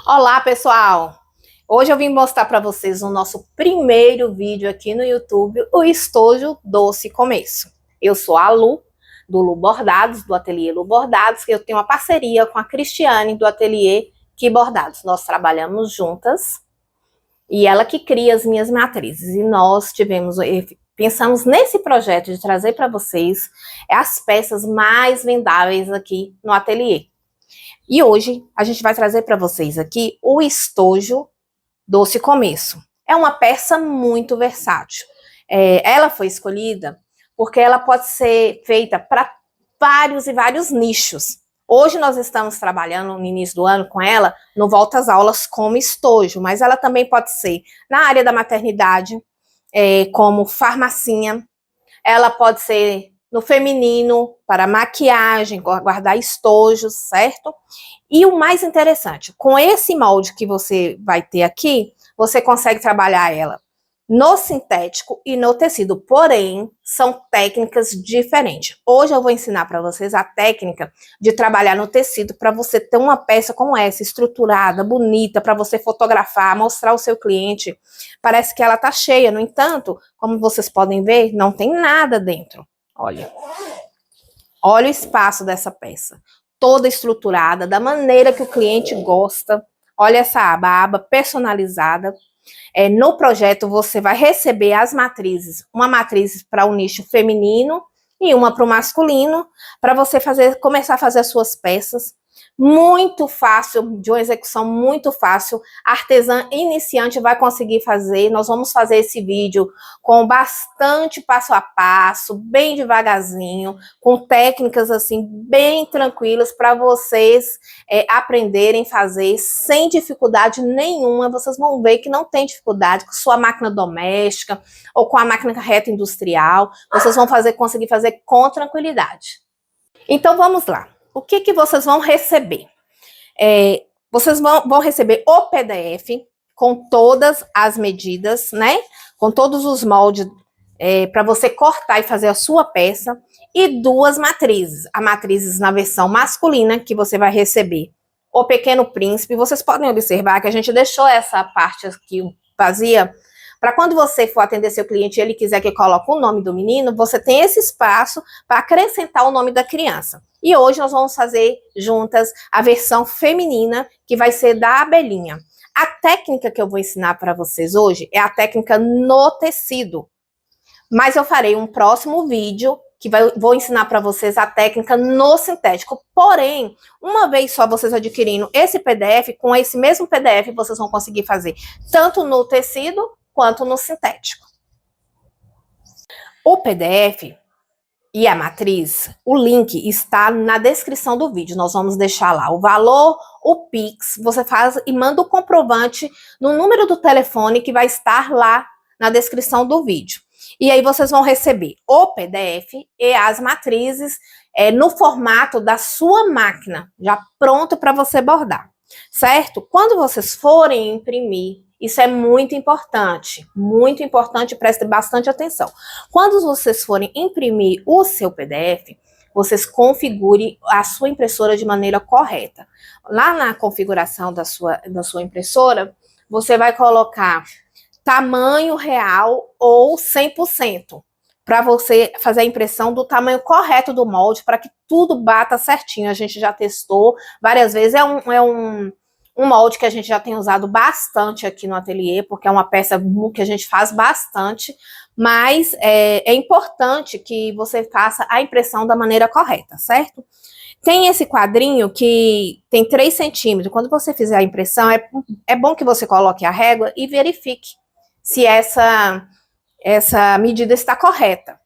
Olá, pessoal! Hoje eu vim mostrar para vocês o nosso primeiro vídeo aqui no YouTube, o estojo Doce Começo. Eu sou a Lu, do Lu Bordados, do Ateliê Lu Bordados, que eu tenho uma parceria com a Cristiane, do Ateliê Que Bordados. Nós trabalhamos juntas e ela que cria as minhas matrizes. E nós pensamos nesse projeto de trazer para vocês as peças mais vendáveis aqui no ateliê. E hoje a gente vai trazer para vocês aqui o estojo Doce Começo. É uma peça muito versátil. Ela foi escolhida porque ela pode ser feita para vários e vários nichos. Hoje nós estamos trabalhando no início do ano com ela no Volta às Aulas como estojo, mas ela também pode ser na área da maternidade, como farmacinha. Ela pode ser no feminino, para maquiagem, guardar estojos, certo? E o mais interessante, com esse molde que você vai ter aqui, você consegue trabalhar ela no sintético e no tecido, porém, são técnicas diferentes. Hoje eu vou ensinar para vocês a técnica de trabalhar no tecido para você ter uma peça como essa, estruturada, bonita, para você fotografar, mostrar ao seu cliente. Parece que ela tá cheia, no entanto, como vocês podem ver, não tem nada dentro. Olha o espaço dessa peça, toda estruturada, da maneira que o cliente gosta. Olha essa aba personalizada. No projeto você vai receber as matrizes, uma matriz para o nicho feminino e uma para o masculino, para você começar a fazer as suas peças. Muito fácil, de uma execução muito fácil, a artesã iniciante vai conseguir fazer. Nós vamos fazer esse vídeo com bastante passo a passo, bem devagarzinho, com técnicas assim bem tranquilas para vocês aprenderem a fazer sem dificuldade nenhuma. Vocês vão ver que não tem dificuldade com sua máquina doméstica ou com a máquina reta industrial. Vocês vão conseguir fazer com tranquilidade. Então vamos lá. O que vocês vão receber? Vocês vão receber o PDF com todas as medidas, né? Com todos os moldes para você cortar e fazer a sua peça. E duas matrizes. A matriz na versão masculina, que você vai receber o Pequeno Príncipe. Vocês podem observar que a gente deixou essa parte aqui vazia para quando você for atender seu cliente e ele quiser que coloque o nome do menino, você tem esse espaço para acrescentar o nome da criança. E hoje nós vamos fazer juntas a versão feminina, que vai ser da abelhinha. A técnica que eu vou ensinar para vocês hoje é a técnica no tecido. Mas eu farei um próximo vídeo que vou ensinar para vocês a técnica no sintético. Porém, uma vez só vocês adquirindo esse PDF, com esse mesmo PDF vocês vão conseguir fazer tanto no tecido quanto no sintético. O PDF e a matriz, o link está na descrição do vídeo. Nós vamos deixar lá o valor, o Pix, você faz e manda o comprovante no número do telefone que vai estar lá na descrição do vídeo. E aí vocês vão receber o PDF e as matrizes no formato da sua máquina, já pronto para você bordar, certo? Quando vocês forem imprimir, isso é muito importante, prestem bastante atenção. Quando vocês forem imprimir o seu PDF, vocês configurem a sua impressora de maneira correta. Lá na configuração da sua impressora, você vai colocar tamanho real ou 100%, para você fazer a impressão do tamanho correto do molde, para que tudo bata certinho. A gente já testou várias vezes, é um molde que a gente já tem usado bastante aqui no ateliê, porque é uma peça que a gente faz bastante, mas é importante que você faça a impressão da maneira correta, certo? Tem esse quadrinho que tem 3 centímetros. Quando você fizer a impressão, é bom que você coloque a régua e verifique se essa medida está correta.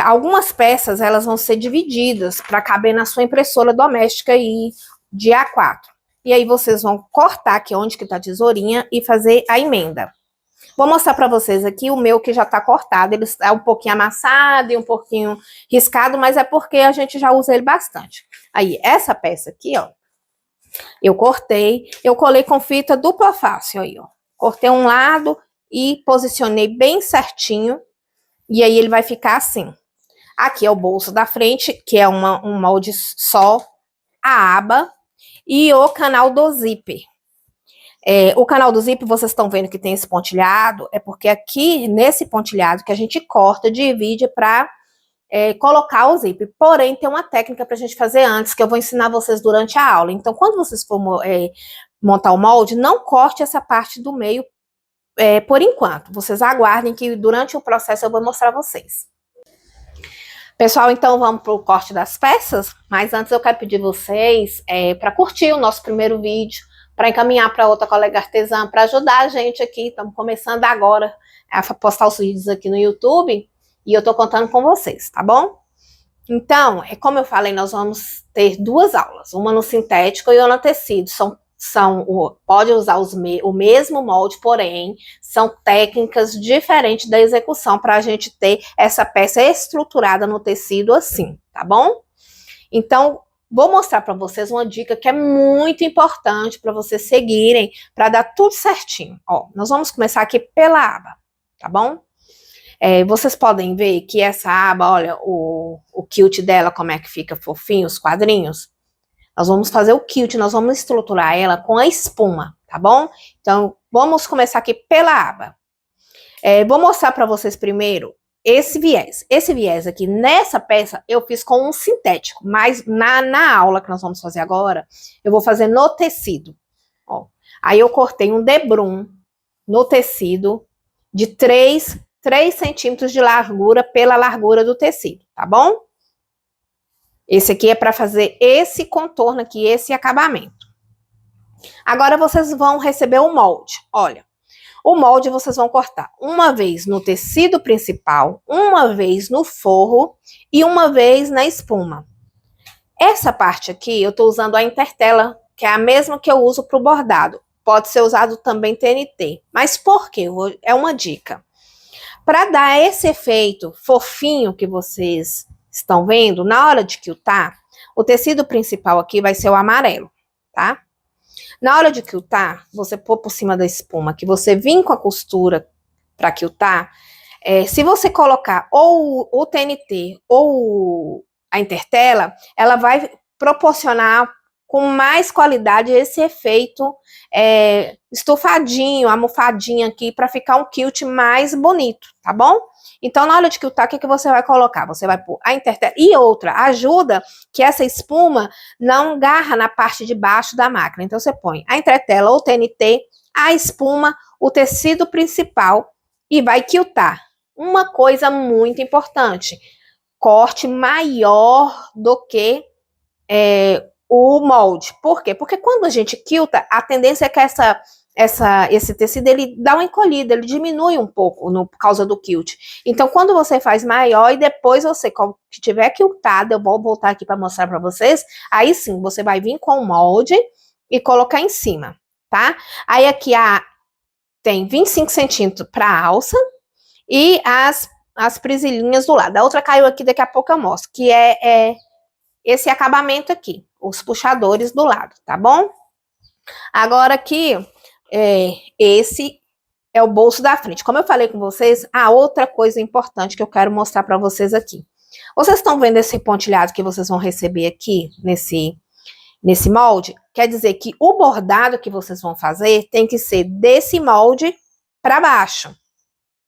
Algumas peças elas vão ser divididas para caber na sua impressora doméstica aí de A4. E aí vocês vão cortar aqui onde que tá a tesourinha e fazer a emenda. Vou mostrar para vocês aqui o meu que já tá cortado. Ele está um pouquinho amassado e um pouquinho riscado, mas é porque a gente já usa ele bastante. Aí, essa peça aqui, ó, eu cortei, eu colei com fita dupla face, aí, ó. Cortei um lado e posicionei bem certinho, e aí ele vai ficar assim. Aqui é o bolso da frente, que é um molde só, a aba, e o canal do zíper. O canal do zip, vocês estão vendo que tem esse pontilhado, é porque aqui, nesse pontilhado, que a gente corta, divide para colocar o zip. Porém, tem uma técnica para a gente fazer antes, que eu vou ensinar vocês durante a aula. Então, quando vocês for montar o molde, não corte essa parte do meio por enquanto. Vocês aguardem que durante o processo eu vou mostrar a vocês. Pessoal, então vamos para o corte das peças, mas antes eu quero pedir vocês para curtir o nosso primeiro vídeo, para encaminhar para outra colega artesã, para ajudar a gente aqui. Estamos começando agora a postar os vídeos aqui no YouTube e eu estou contando com vocês, tá bom? Então, como eu falei, nós vamos ter duas aulas, uma no sintético e outra no tecido. Pode usar o mesmo molde, porém, são técnicas diferentes da execução para a gente ter essa peça estruturada no tecido assim, tá bom? Então, vou mostrar para vocês uma dica que é muito importante para vocês seguirem, para dar tudo certinho. Ó, nós vamos começar aqui pela aba, tá bom? Vocês podem ver que essa aba, olha, o quilt dela, como é que fica fofinho, os quadrinhos. Nós vamos fazer o quilt, nós vamos estruturar ela com a espuma, tá bom? Então, vamos começar aqui pela aba. Vou mostrar para vocês primeiro esse viés. Esse viés aqui, nessa peça, eu fiz com um sintético, mas na aula que nós vamos fazer agora, eu vou fazer no tecido. Ó. Aí eu cortei um debrum no tecido de 3 centímetros de largura pela largura do tecido, tá bom? Esse aqui é para fazer esse contorno aqui, esse acabamento. Agora vocês vão receber o molde. Olha, o molde vocês vão cortar uma vez no tecido principal, uma vez no forro e uma vez na espuma. Essa parte aqui eu tô usando a intertela, que é a mesma que eu uso para o bordado. Pode ser usado também TNT. Mas por quê? É uma dica. Para dar esse efeito fofinho que vocês estão vendo, na hora de quiltar, o tecido principal aqui vai ser o amarelo, tá? Na hora de quiltar, você pôr por cima da espuma, que você vir com a costura para quiltar, se você colocar ou o TNT ou a intertela, ela vai proporcionar com mais qualidade esse efeito estufadinho, almofadinho aqui, para ficar um quilt mais bonito, tá bom? Então, na hora de quiltar, o que você vai colocar? Você vai pôr a intertela e outra, ajuda que essa espuma não garra na parte de baixo da máquina. Então, você põe a intertela ou TNT, a espuma, o tecido principal e vai quiltar. Uma coisa muito importante, corte maior do que o molde. Por quê? Porque quando a gente quilta, a tendência é que esse tecido ele dá uma encolhida, ele diminui um pouco por causa do quilt. Então, quando você faz maior e depois você que tiver quiltado, eu vou voltar aqui para mostrar para vocês, aí sim, você vai vir com o molde e colocar em cima, tá? Aí aqui tem 25 centímetros para a alça e as presilhinhas do lado. A outra caiu aqui, daqui a pouco eu mostro, que é esse acabamento aqui, os puxadores do lado, tá bom? Agora aqui, esse é o bolso da frente. Como eu falei com vocês, a outra coisa importante que eu quero mostrar para vocês aqui. Vocês estão vendo esse pontilhado que vocês vão receber aqui nesse molde? Quer dizer que o bordado que vocês vão fazer tem que ser desse molde para baixo,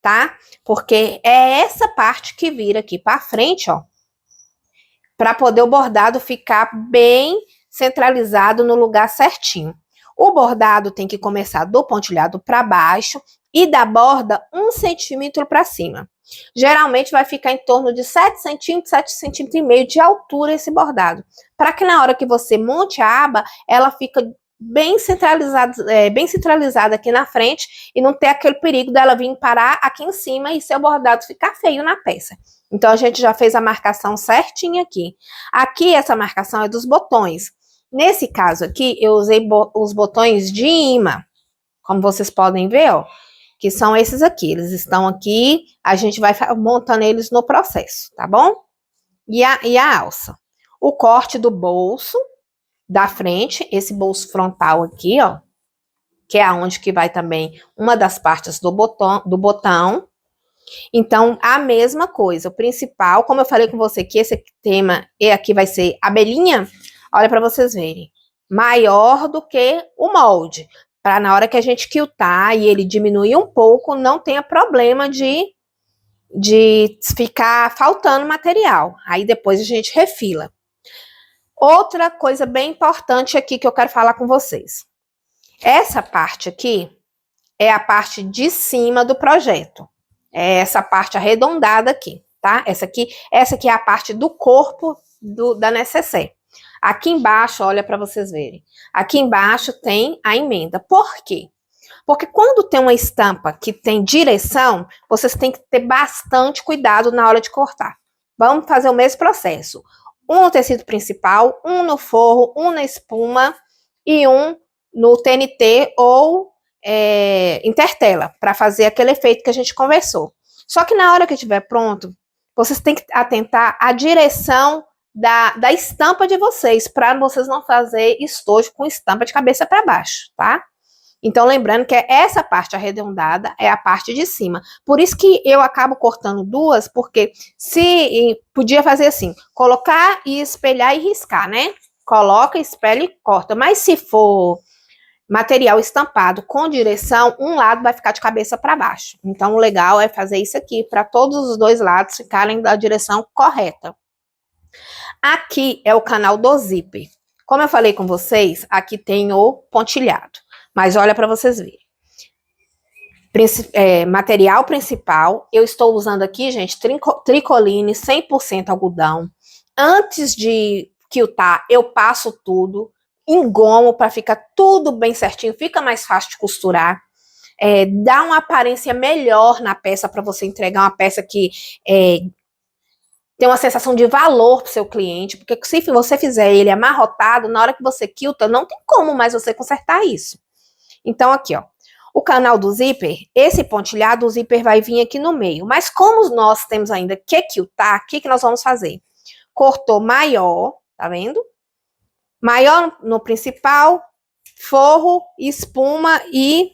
tá? Porque é essa parte que vira aqui para frente, ó, para poder o bordado ficar bem centralizado no lugar certinho. O bordado tem que começar do pontilhado para baixo e da borda 1 centímetro para cima. Geralmente vai ficar em torno de 7 centímetros, 7 centímetros e meio de altura esse bordado. Para que na hora que você monte a aba, ela fica bem centralizada aqui na frente e não ter aquele perigo dela vir parar aqui em cima e seu bordado ficar feio na peça. Então, a gente já fez a marcação certinha aqui. Aqui, essa marcação é dos botões. Nesse caso aqui, eu usei os botões de imã, como vocês podem ver, ó, que são esses aqui. Eles estão aqui, a gente vai montando eles no processo, tá bom? E a alça. O corte do bolso da frente, esse bolso frontal aqui, ó, que é aonde que vai também uma das partes do botão. Então, a mesma coisa, o principal, como eu falei com você que esse tema aqui vai ser abelhinha, olha para vocês verem, maior do que o molde. para na hora que a gente quiltar e ele diminuir um pouco, não tenha problema de ficar faltando material. Aí depois a gente refila. Outra coisa bem importante aqui que eu quero falar com vocês. Essa parte aqui é a parte de cima do projeto. É essa parte arredondada aqui, tá? Essa aqui é a parte do corpo da necessaire. Aqui embaixo, olha para vocês verem. Aqui embaixo tem a emenda. Por quê? Porque quando tem uma estampa que tem direção, vocês têm que ter bastante cuidado na hora de cortar. Vamos fazer o mesmo processo. Um no tecido principal, um no forro, um na espuma e um no TNT ou intertela, para fazer aquele efeito que a gente conversou. Só que na hora que estiver pronto, vocês têm que atentar à direção da estampa de vocês, para vocês não fazer estojo com estampa de cabeça para baixo, tá? Então, lembrando que essa parte arredondada é a parte de cima. Por isso que eu acabo cortando duas, porque se podia fazer assim, colocar e espelhar e riscar, né? Coloca, espelha e corta. Mas se for material estampado com direção, um lado vai ficar de cabeça para baixo. Então, o legal é fazer isso aqui, para todos os dois lados ficarem da direção correta. Aqui é o canal do zíper. Como eu falei com vocês, aqui tem o pontilhado. Mas olha para vocês verem. Material principal, eu estou usando aqui, gente, tricoline 100% algodão. Antes de quiltar, eu passo tudo, engomo para ficar tudo bem certinho, fica mais fácil de costurar. Dá uma aparência melhor na peça para você entregar uma peça que tem uma sensação de valor para o seu cliente, porque se você fizer ele amarrotado, na hora que você quilta, não tem como mais você consertar isso. Então, aqui, ó, o canal do zíper, esse pontilhado, o zíper vai vir aqui no meio. Mas como nós temos ainda que quiltar, o que nós vamos fazer? Cortou maior, tá vendo? Maior no principal, forro, espuma e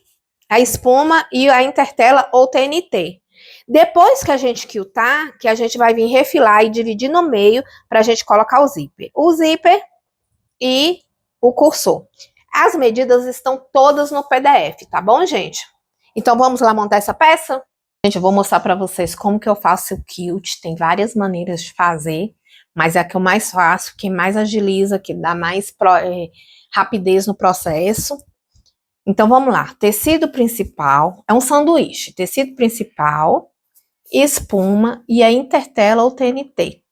a intertela ou TNT. Depois que a gente quiltar, que a gente vai vir refilar e dividir no meio para a gente colocar o zíper. O zíper e o cursor. As medidas estão todas no PDF, tá bom, gente? Então, vamos lá montar essa peça? Gente, eu vou mostrar para vocês como que eu faço o quilt. Tem várias maneiras de fazer, mas é a que eu mais faço, que mais agiliza, que dá mais rapidez no processo. Então, vamos lá. Tecido principal, é um sanduíche. Tecido principal, espuma e a intertela ou TNT,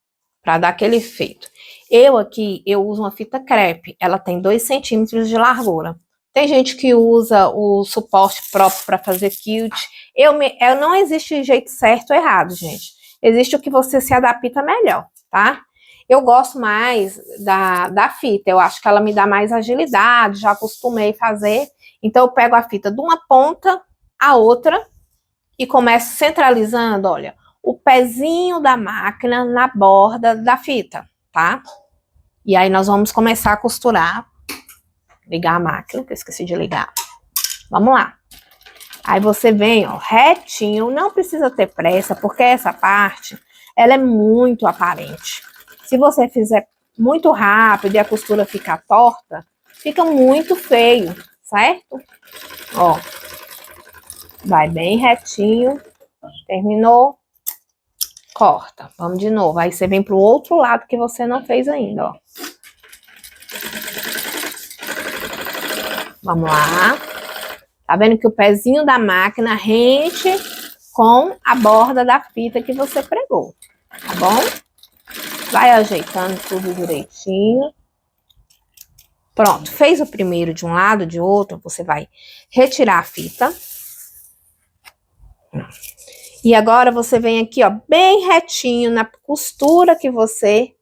para dar aquele efeito. Eu uso uma fita crepe, ela tem 2 centímetros de largura. Tem gente que usa o suporte próprio para fazer quilt. Não existe jeito certo ou errado, gente. Existe o que você se adapta melhor, tá? Eu gosto mais da fita, eu acho que ela me dá mais agilidade, já acostumei a fazer. Então, eu pego a fita de uma ponta à outra e começo centralizando, olha, o pezinho da máquina na borda da fita, tá? E aí nós vamos começar a costurar. Ligar a máquina, que eu esqueci de ligar. Vamos lá. Aí você vem, ó, retinho, não precisa ter pressa, porque essa parte, ela é muito aparente. Se você fizer muito rápido e a costura ficar torta, fica muito feio, certo? Ó, vai bem retinho, terminou, corta. Vamos de novo, aí você vem pro outro lado que você não fez ainda, ó. Vamos lá. Tá vendo que o pezinho da máquina rente com a borda da fita que você pregou, tá bom? Vai ajeitando tudo direitinho. Pronto, fez o primeiro de um lado, de outro, você vai retirar a fita. E agora você vem aqui, ó, bem retinho na costura que você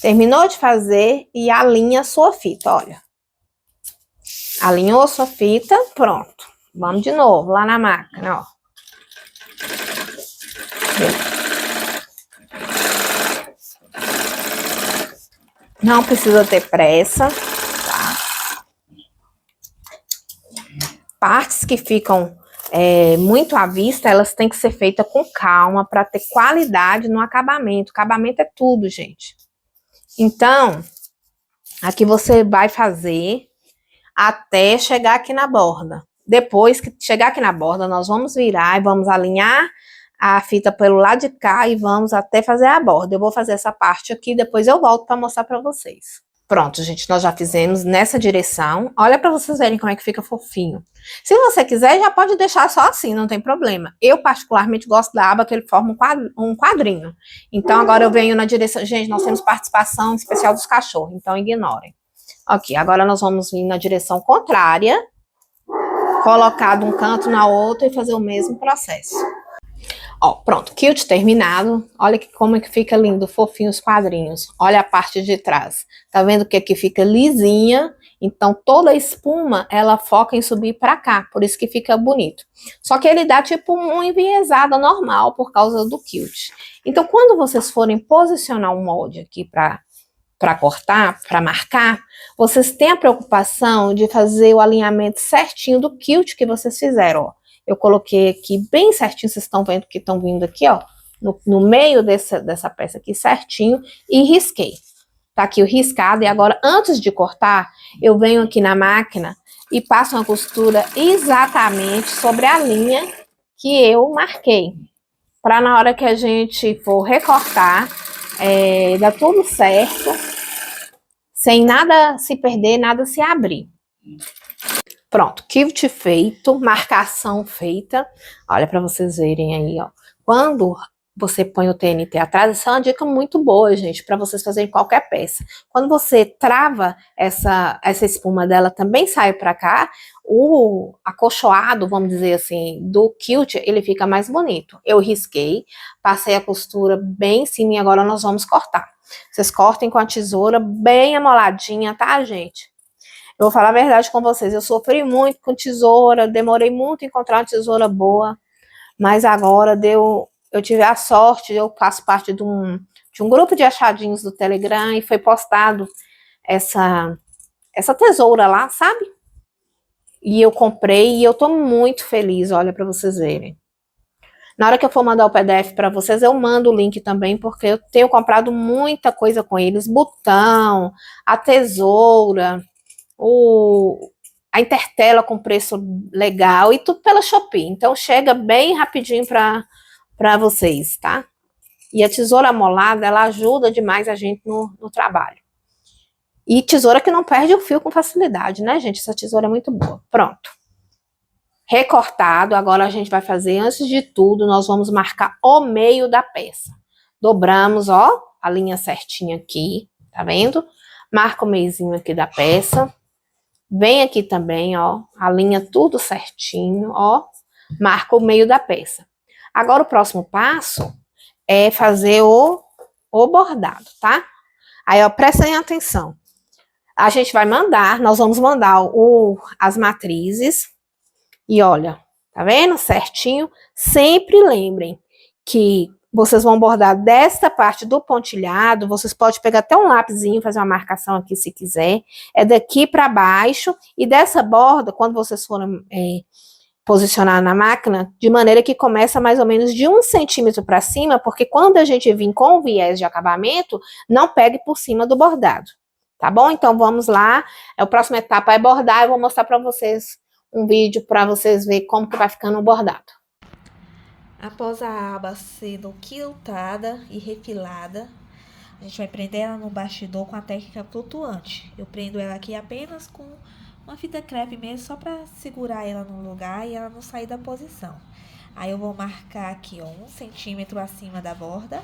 terminou de fazer e alinha a sua fita, olha. Alinhou a sua fita, pronto. Vamos de novo, lá na máquina, ó. Não precisa ter pressa, tá? Partes que ficam muito à vista, elas têm que ser feitas com calma para ter qualidade no acabamento. Acabamento é tudo, gente. Então, aqui você vai fazer até chegar aqui na borda. Depois que chegar aqui na borda, nós vamos virar e vamos alinhar a fita pelo lado de cá e vamos até fazer a borda. Eu vou fazer essa parte aqui, depois eu volto para mostrar para vocês. Pronto, gente, nós já fizemos nessa direção. Olha para vocês verem como é que fica fofinho. Se você quiser, já pode deixar só assim, não tem problema. Eu, particularmente, gosto da aba que ele forma um quadrinho. Então, agora eu venho na direção... Gente, nós temos participação especial dos cachorros, então ignorem. Ok, agora nós vamos vir na direção contrária, colocar de um canto na outra e fazer o mesmo processo. Ó, pronto, quilt terminado. Olha como é que fica lindo, fofinho os quadrinhos. Olha a parte de trás. Tá vendo que aqui fica lisinha? Então, toda a espuma, ela foca em subir pra cá. Por isso que fica bonito. Só que ele dá tipo uma enviesada normal por causa do quilt. Então, quando vocês forem posicionar um molde aqui para cortar, para marcar, vocês têm a preocupação de fazer o alinhamento certinho do quilt que vocês fizeram, ó. Eu coloquei aqui bem certinho, vocês estão vendo que estão vindo aqui, ó, no meio dessa peça aqui certinho, e risquei. Tá aqui o riscado, e agora, antes de cortar, eu venho aqui na máquina e passo uma costura exatamente sobre a linha que eu marquei. Para na hora que a gente for recortar, dá tudo certo, sem nada se perder, nada se abrir. Pronto, quilt feito, marcação feita. Olha para vocês verem aí, ó. Quando você põe o TNT atrás, essa é uma dica muito boa, gente, para vocês fazerem qualquer peça. Quando você trava essa espuma dela, também sai para cá, o acolchoado, vamos dizer assim, do quilt, ele fica mais bonito. Eu risquei, passei a costura bem em cima e agora nós vamos cortar. Vocês cortem com a tesoura bem amoladinha, tá, gente? Eu vou falar a verdade com vocês, eu sofri muito com tesoura, demorei muito a encontrar uma tesoura boa, mas agora eu tive a sorte, eu faço parte de um grupo de achadinhos do Telegram e foi postado essa tesoura lá, sabe? E eu comprei e eu tô muito feliz, olha, para vocês verem. Na hora que eu for mandar o PDF para vocês, eu mando o link também, porque eu tenho comprado muita coisa com eles, botão, a tesoura, a Intertela com preço legal e tudo pela Shopee. Então chega bem rapidinho para vocês, tá? E a tesoura molada, ela ajuda demais a gente no trabalho. E tesoura que não perde o fio com facilidade, né, gente? Essa tesoura é muito boa. Pronto. Recortado, agora a gente vai fazer, antes de tudo, nós vamos marcar o meio da peça. Dobramos, ó, a linha certinha aqui, tá vendo? Marca o meiozinho aqui da peça. Vem aqui também, ó, alinha tudo certinho, ó, marca o meio da peça. Agora o próximo passo é fazer o bordado, tá? Aí, ó, prestem atenção. A gente vai nós vamos mandar as matrizes e olha, tá vendo? Certinho. Sempre lembrem que vocês vão bordar desta parte do pontilhado, vocês podem pegar até um lápisinho, fazer uma marcação aqui se quiser, é daqui para baixo, e dessa borda, quando vocês forem posicionar na máquina, de maneira que começa mais ou menos de 1 centímetro para cima, porque quando a gente vir com o viés de acabamento, não pegue por cima do bordado, tá bom? Então vamos lá, a próxima etapa é bordar, eu vou mostrar para vocês um vídeo para vocês verem como que vai ficando o bordado. Após a aba sendo quiltada e refilada, a gente vai prender ela no bastidor com a técnica flutuante. Eu prendo ela aqui apenas com uma fita crepe mesmo, só para segurar ela no lugar e ela não sair da posição. Aí eu vou marcar aqui, ó, 1 centímetro acima da borda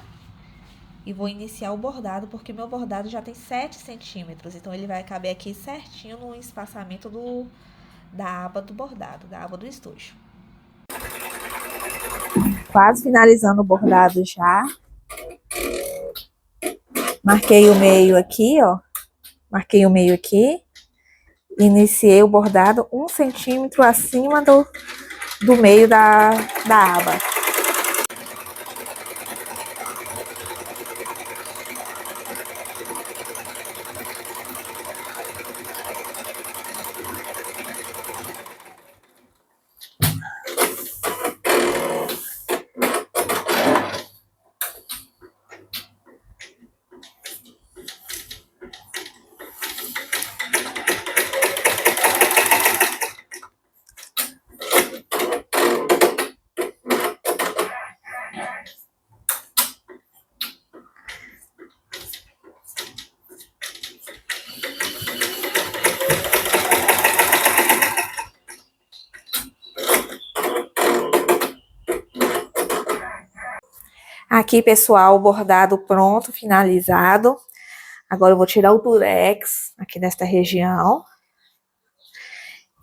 e vou iniciar o bordado, porque meu bordado já tem 7 centímetros, então ele vai caber aqui certinho no espaçamento da aba do bordado, da aba do estojo. Quase finalizando o bordado já. Marquei o meio aqui, ó. Marquei o meio aqui. Iniciei o bordado 1 centímetro acima do meio da aba. Aqui, pessoal, o bordado pronto, finalizado. Agora eu vou tirar o durex aqui desta região.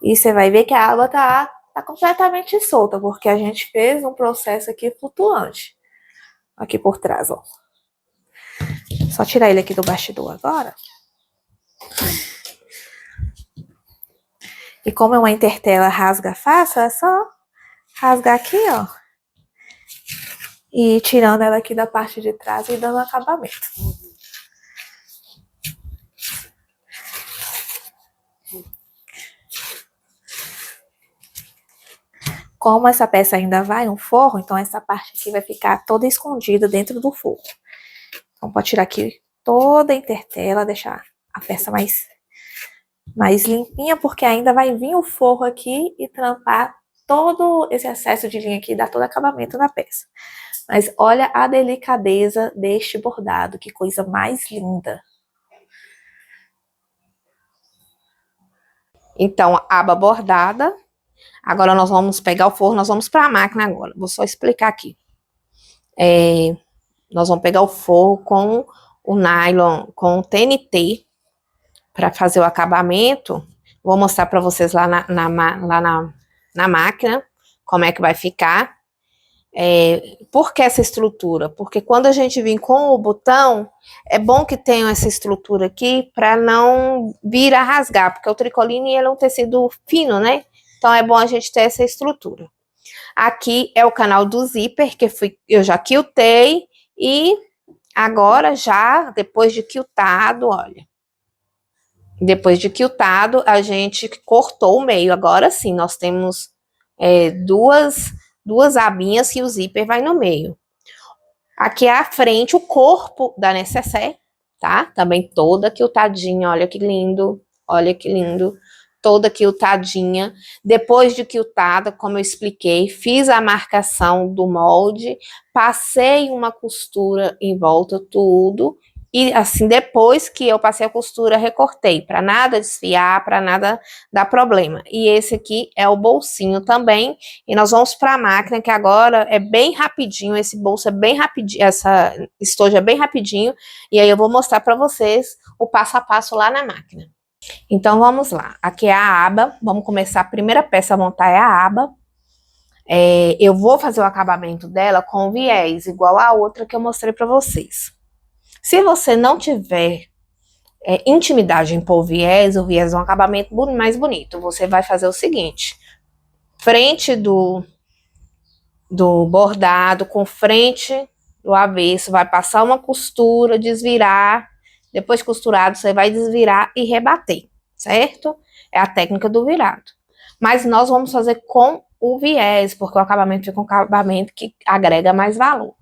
E você vai ver que a aba tá completamente solta, porque a gente fez um processo aqui flutuante. Aqui por trás, ó. Só tirar ele aqui do bastidor agora. E como é uma intertela rasga fácil, é só rasgar aqui, ó. E ir tirando ela aqui da parte de trás e dando acabamento. Como essa peça ainda vai um forro, então essa parte aqui vai ficar toda escondida dentro do forro. Então pode tirar aqui toda a intertela, deixar a peça mais limpinha, porque ainda vai vir o forro aqui e trampar todo esse excesso de linha aqui, dar todo acabamento na peça. Mas olha a delicadeza deste bordado, que coisa mais linda. Então, aba bordada. Agora nós vamos pegar o forro, nós vamos para a máquina agora. Vou só explicar aqui. Nós vamos pegar o forro com o nylon, com o TNT, para fazer o acabamento. Vou mostrar para vocês lá na máquina, como é que vai ficar. Por que essa estrutura? Porque quando a gente vir com o botão, é bom que tenha essa estrutura aqui para não vir a rasgar, porque o tricoline ele é um tecido fino, né? Então é bom a gente ter essa estrutura. Aqui é o canal do zíper, que eu já quiltei, e agora já, depois de quiltado, olha. Depois de quiltado, a gente cortou o meio. Agora sim, nós temos duas abinhas que o zíper vai no meio. Aqui é a frente, o corpo da necessaire, tá? Também toda quiltadinha, olha que lindo, olha que lindo. Toda quiltadinha. Depois de quiltada, como eu expliquei, fiz a marcação do molde, passei uma costura em volta tudo, e assim, depois que eu passei a costura, recortei, para nada desfiar, para nada dar problema. E esse aqui é o bolsinho também, e nós vamos para a máquina, que agora é bem rapidinho, esse bolso é bem rapidinho, essa estojo é bem rapidinho, e aí eu vou mostrar para vocês o passo a passo lá na máquina. Então, vamos lá. Aqui é a aba. Vamos começar. A primeira peça a montar é a aba. Eu vou fazer o acabamento dela com viés, igual a outra que eu mostrei para vocês. Se você não tiver intimidade em pôr viés, o viés é um acabamento mais bonito. Você vai fazer o seguinte. Frente do bordado, com frente do avesso, vai passar uma costura, desvirar. Depois de costurado, você vai desvirar e rebater, certo? É a técnica do virado. Mas nós vamos fazer com o viés, porque o acabamento fica um acabamento que agrega mais valor.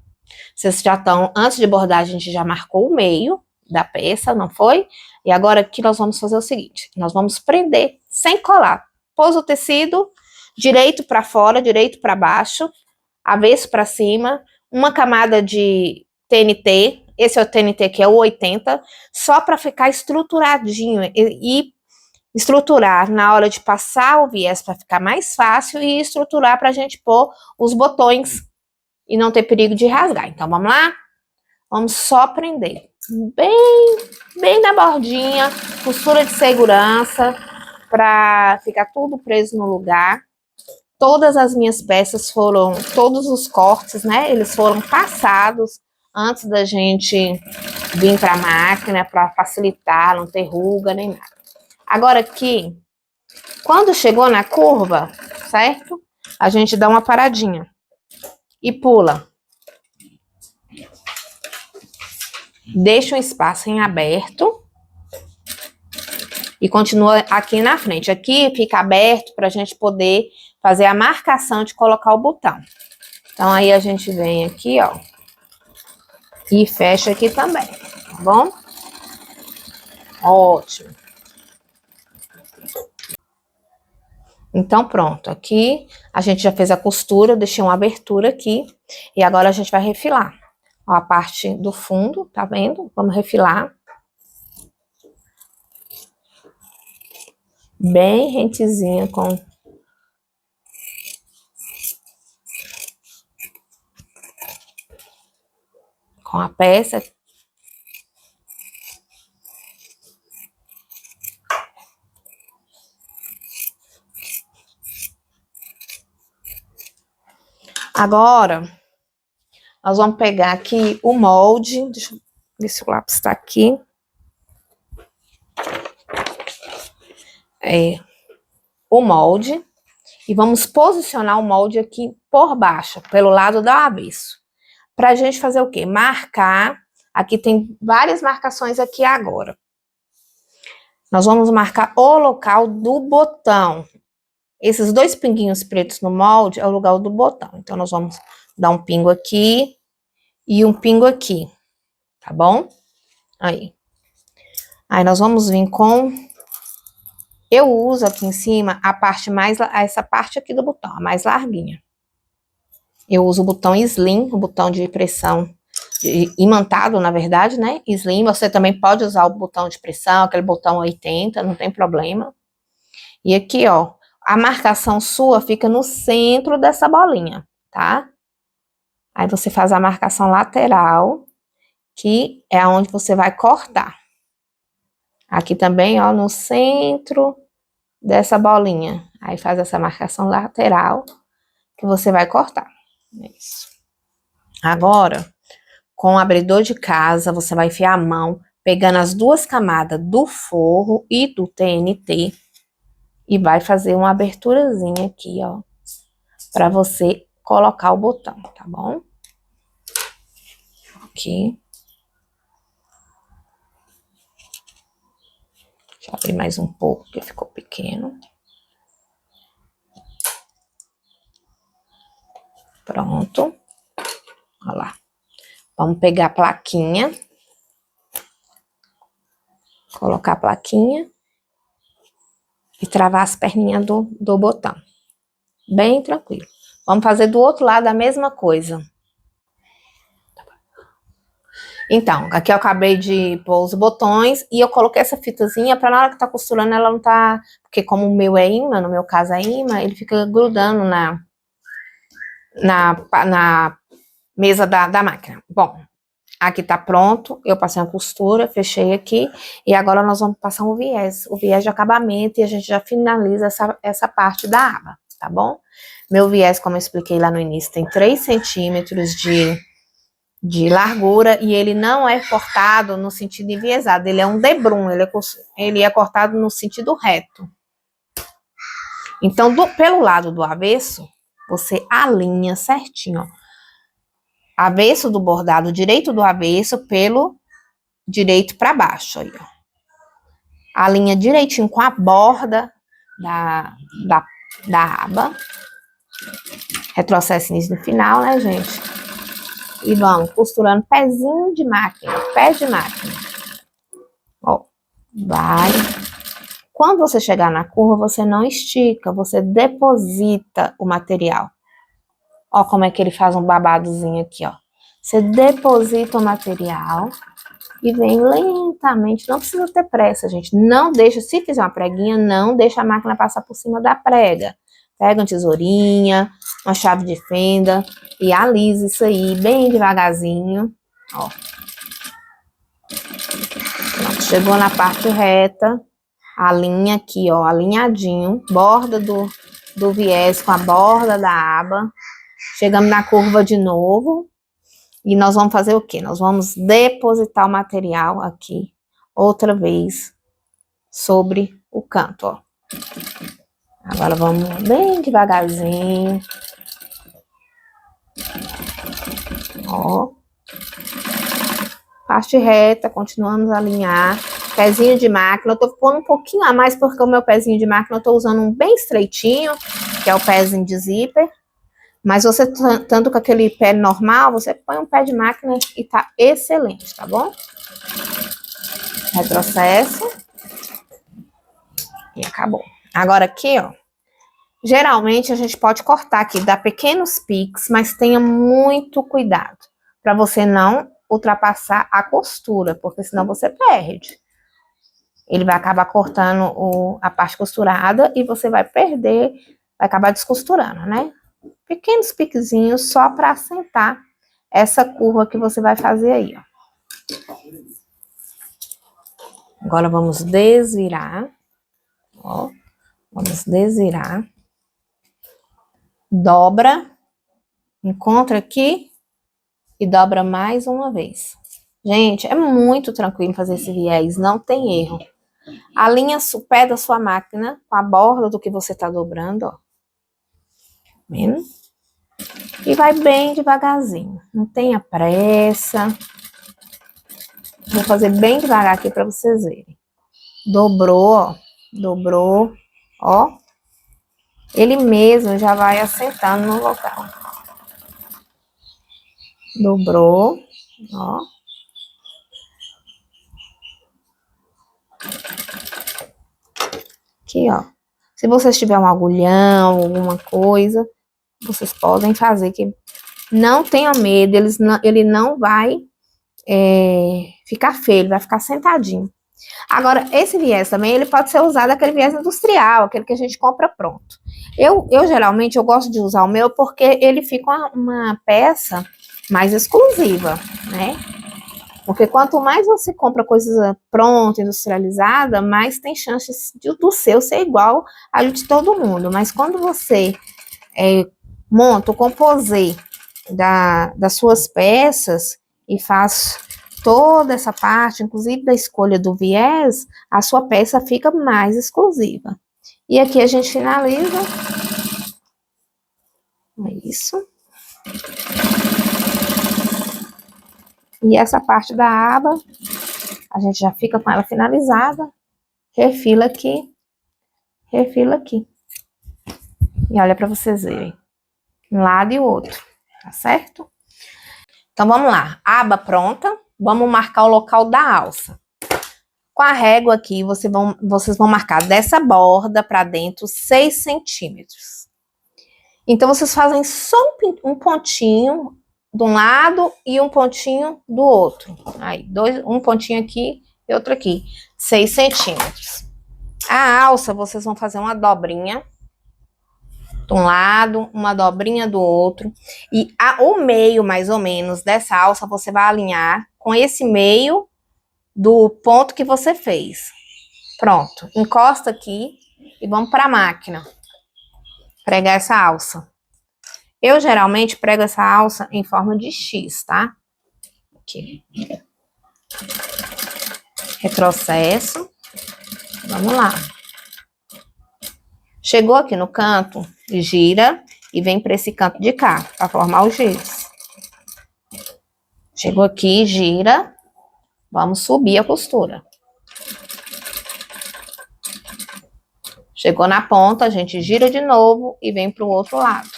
Vocês já estão, antes de bordar, a gente já marcou o meio da peça, não foi? E agora aqui nós vamos fazer o seguinte, nós vamos prender sem colar. Pôs o tecido, direito para fora, direito para baixo, avesso para cima, uma camada de TNT, esse é o TNT que é o 80, só para ficar estruturadinho e estruturar na hora de passar o viés para ficar mais fácil e estruturar para a gente pôr os botões e não ter perigo de rasgar. Então, vamos lá? Vamos só prender bem na bordinha, costura de segurança, para ficar tudo preso no lugar. Todas as minhas peças foram, todos os cortes, né, eles foram passados antes da gente vir para a máquina, para facilitar, não ter ruga nem nada. Agora aqui, quando chegou na curva, certo? A gente dá uma paradinha e pula. Deixa um espaço em aberto e continua aqui na frente. Aqui fica aberto para a gente poder fazer a marcação de colocar o botão. Então, aí a gente vem aqui, ó, e fecha aqui também, tá bom? Ótimo. Então, pronto. Aqui a gente já fez a costura, eu deixei uma abertura aqui. E agora a gente vai refilar. Ó, a parte do fundo, tá vendo? Vamos refilar. Bem rentezinha com... com a peça. Agora, nós vamos pegar aqui o molde. Deixa eu ver se o lápis está aqui. O molde. E vamos posicionar o molde aqui por baixo, pelo lado do avesso. Pra gente fazer o quê? Marcar. Aqui tem várias marcações aqui agora. Nós vamos marcar o local do botão. Esses 2 pinguinhos pretos no molde é o lugar do botão. Então, nós vamos dar um pingo aqui e um pingo aqui, tá bom? Aí. Aí, nós vamos vir com... Eu uso aqui em cima a parte mais... Essa parte aqui do botão, a mais larguinha. Eu uso o botão slim, o botão de pressão imantado, na verdade, né? Slim, você também pode usar o botão de pressão, aquele botão 80, não tem problema. E aqui, ó, a marcação sua fica no centro dessa bolinha, tá? Aí você faz a marcação lateral, que é onde você vai cortar. Aqui também, ó, no centro dessa bolinha. Aí faz essa marcação lateral, que você vai cortar. Isso. Agora, com o abridor de casa, você vai enfiar a mão, pegando as 2 camadas do forro e do TNT, e vai fazer uma aberturazinha aqui, ó, para você colocar o botão, tá bom? Aqui. Deixa eu abrir mais um pouco, porque ficou pequeno. Pronto. Olha lá. Vamos pegar a plaquinha. Colocar a plaquinha. E travar as perninhas do botão. Bem tranquilo. Vamos fazer do outro lado a mesma coisa. Então, aqui eu acabei de pôr os botões e eu coloquei essa fitazinha para na hora que tá costurando ela não tá... Porque como o meu é imã, no meu caso é imã, ele fica grudando na mesa da máquina. Bom, aqui tá pronto, eu passei uma costura, fechei aqui, e agora nós vamos passar o viés de acabamento, e a gente já finaliza essa parte da aba, tá bom? Meu viés, como eu expliquei lá no início, tem 3 centímetros de largura, e ele não é cortado no sentido enviesado, ele é um debrum, ele é cortado no sentido reto. Então, pelo lado do avesso, você alinha certinho, ó. Avesso do bordado, direito do avesso, pelo direito para baixo, aí, ó. Alinha direitinho com a borda da aba. Retrocesse nisso no final, né, gente? E vamos costurando pezinho de máquina, pé de máquina. Ó, vai. Quando você chegar na curva, você não estica, você deposita o material. Ó como é que ele faz um babadozinho aqui, ó. Você deposita o material e vem lentamente, não precisa ter pressa, gente. Não deixa, se fizer uma preguinha, não deixa a máquina passar por cima da prega. Pega uma tesourinha, uma chave de fenda e alisa isso aí bem devagarzinho, ó. Pronto, chegou na parte reta, alinha aqui, ó, alinhadinho, borda do viés com a borda da aba. Chegamos na curva de novo. E nós vamos fazer o quê? Nós vamos depositar o material aqui, outra vez, sobre o canto, ó. Agora vamos bem devagarzinho. Ó. Parte reta, continuamos a alinhar. Pezinho de máquina, eu tô pondo um pouquinho a mais, porque o meu pezinho de máquina eu tô usando um bem estreitinho, que é o pezinho de zíper. Mas você, tanto com aquele pé normal, você põe um pé de máquina e tá excelente, tá bom? Retrocesso. E acabou. Agora aqui, ó. Geralmente a gente pode cortar aqui, dar pequenos piques, mas tenha muito cuidado. Pra você não ultrapassar a costura, porque senão você perde. Ele vai acabar cortando a parte costurada e você vai perder, vai acabar descosturando, né? Pequenos piquezinhos só para assentar essa curva que você vai fazer aí, ó. Agora vamos desvirar, ó. Vamos desvirar. Dobra, encontra aqui e dobra mais uma vez. Gente, é muito tranquilo fazer esse viés, não tem erro. Alinha o pé da sua máquina com a borda do que você tá dobrando, ó. Vendo? E vai bem devagarzinho, não tenha pressa. Vou fazer bem devagar aqui para vocês verem. Dobrou, ó. Dobrou, ó. Ele mesmo já vai assentando no local. Dobrou, ó. Aqui, ó. Se vocês tiverem um agulhão, alguma coisa, vocês podem fazer, que não tenham medo, ele não vai ficar feio, ele vai ficar sentadinho. Agora, esse viés também, ele pode ser usado aquele viés industrial, aquele que a gente compra pronto. Eu geralmente, eu gosto de usar o meu porque ele fica uma peça mais exclusiva, né? Porque quanto mais você compra coisa pronta, industrializada, mais tem chances do seu ser igual ao de todo mundo. Mas quando você monta o composê das suas peças e faz toda essa parte, inclusive da escolha do viés, a sua peça fica mais exclusiva. E aqui a gente finaliza. É isso. E essa parte da aba, a gente já fica com ela finalizada. Refila aqui. Refila aqui. E olha para vocês verem. Um lado e o outro. Tá certo? Então vamos lá. Aba pronta. Vamos marcar o local da alça. Com a régua aqui, vocês vão marcar dessa borda para dentro 6 centímetros. Então, vocês fazem só um pontinho de um lado e um pontinho do outro. Aí, um pontinho aqui e outro aqui. 6 centímetros. A alça, vocês vão fazer uma dobrinha de um lado, uma dobrinha do outro. E o meio, mais ou menos, dessa alça, você vai alinhar com esse meio do ponto que você fez. Pronto. Encosta aqui e vamos para a máquina. Pregar essa alça. Eu geralmente prego essa alça em forma de X, tá? Aqui. Retrocesso. Vamos lá. Chegou aqui no canto, gira e vem para esse canto de cá, para formar o giz. Chegou aqui, gira. Vamos subir a costura. Chegou na ponta, a gente gira de novo e vem para o outro lado.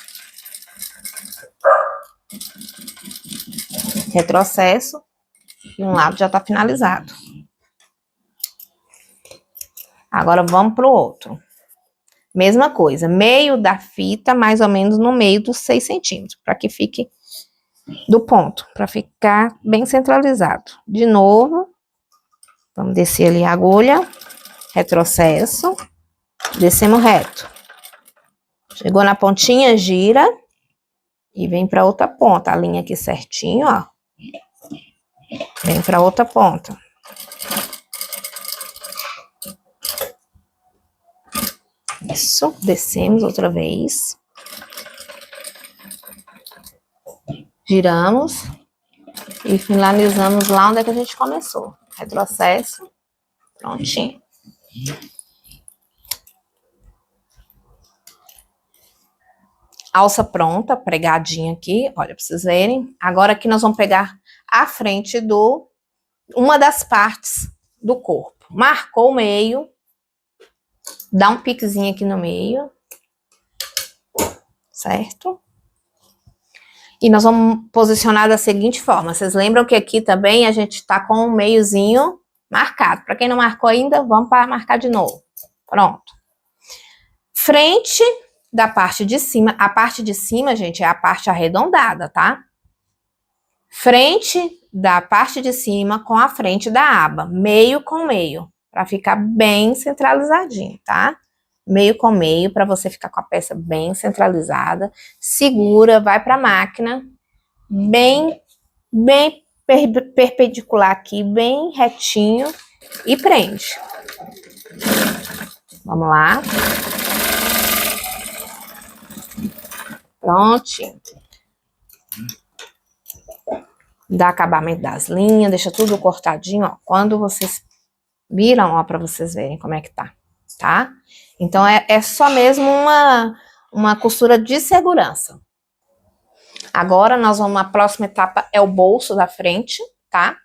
Retrocesso. E um lado já está finalizado. Agora vamos para o outro. Mesma coisa, meio da fita, mais ou menos no meio dos 6 centímetros, para que fique do ponto, para ficar bem centralizado. De novo, vamos descer ali a agulha, retrocesso, descemos reto. Chegou na pontinha, gira e vem para outra ponta. Alinha aqui certinho, ó. Vem para outra ponta. Isso, descemos outra vez. Giramos e finalizamos lá onde é que a gente começou. Retrocesso, prontinho. Alça pronta, pregadinha aqui, olha, pra vocês verem. Agora aqui nós vamos pegar a frente uma das partes do corpo. Marcou o meio, dá um piquezinho aqui no meio, certo? E nós vamos posicionar da seguinte forma. Vocês lembram que aqui também a gente tá com um meiozinho marcado. Para quem não marcou ainda, vamos para marcar de novo. Pronto. Frente da parte de cima. A parte de cima, gente, é a parte arredondada, tá? Frente da parte de cima com a frente da aba. Meio com meio. Para ficar bem centralizadinho, tá? Meio com meio, para você ficar com a peça bem centralizada. Segura, vai para a máquina, bem bem perpendicular aqui, bem retinho e prende. Vamos lá. Prontinho. Dá acabamento das linhas, deixa tudo cortadinho, ó. Quando vocês viram, ó, pra vocês verem como é que tá? Então, é só mesmo uma costura de segurança. Agora, a próxima etapa é o bolso da frente, tá?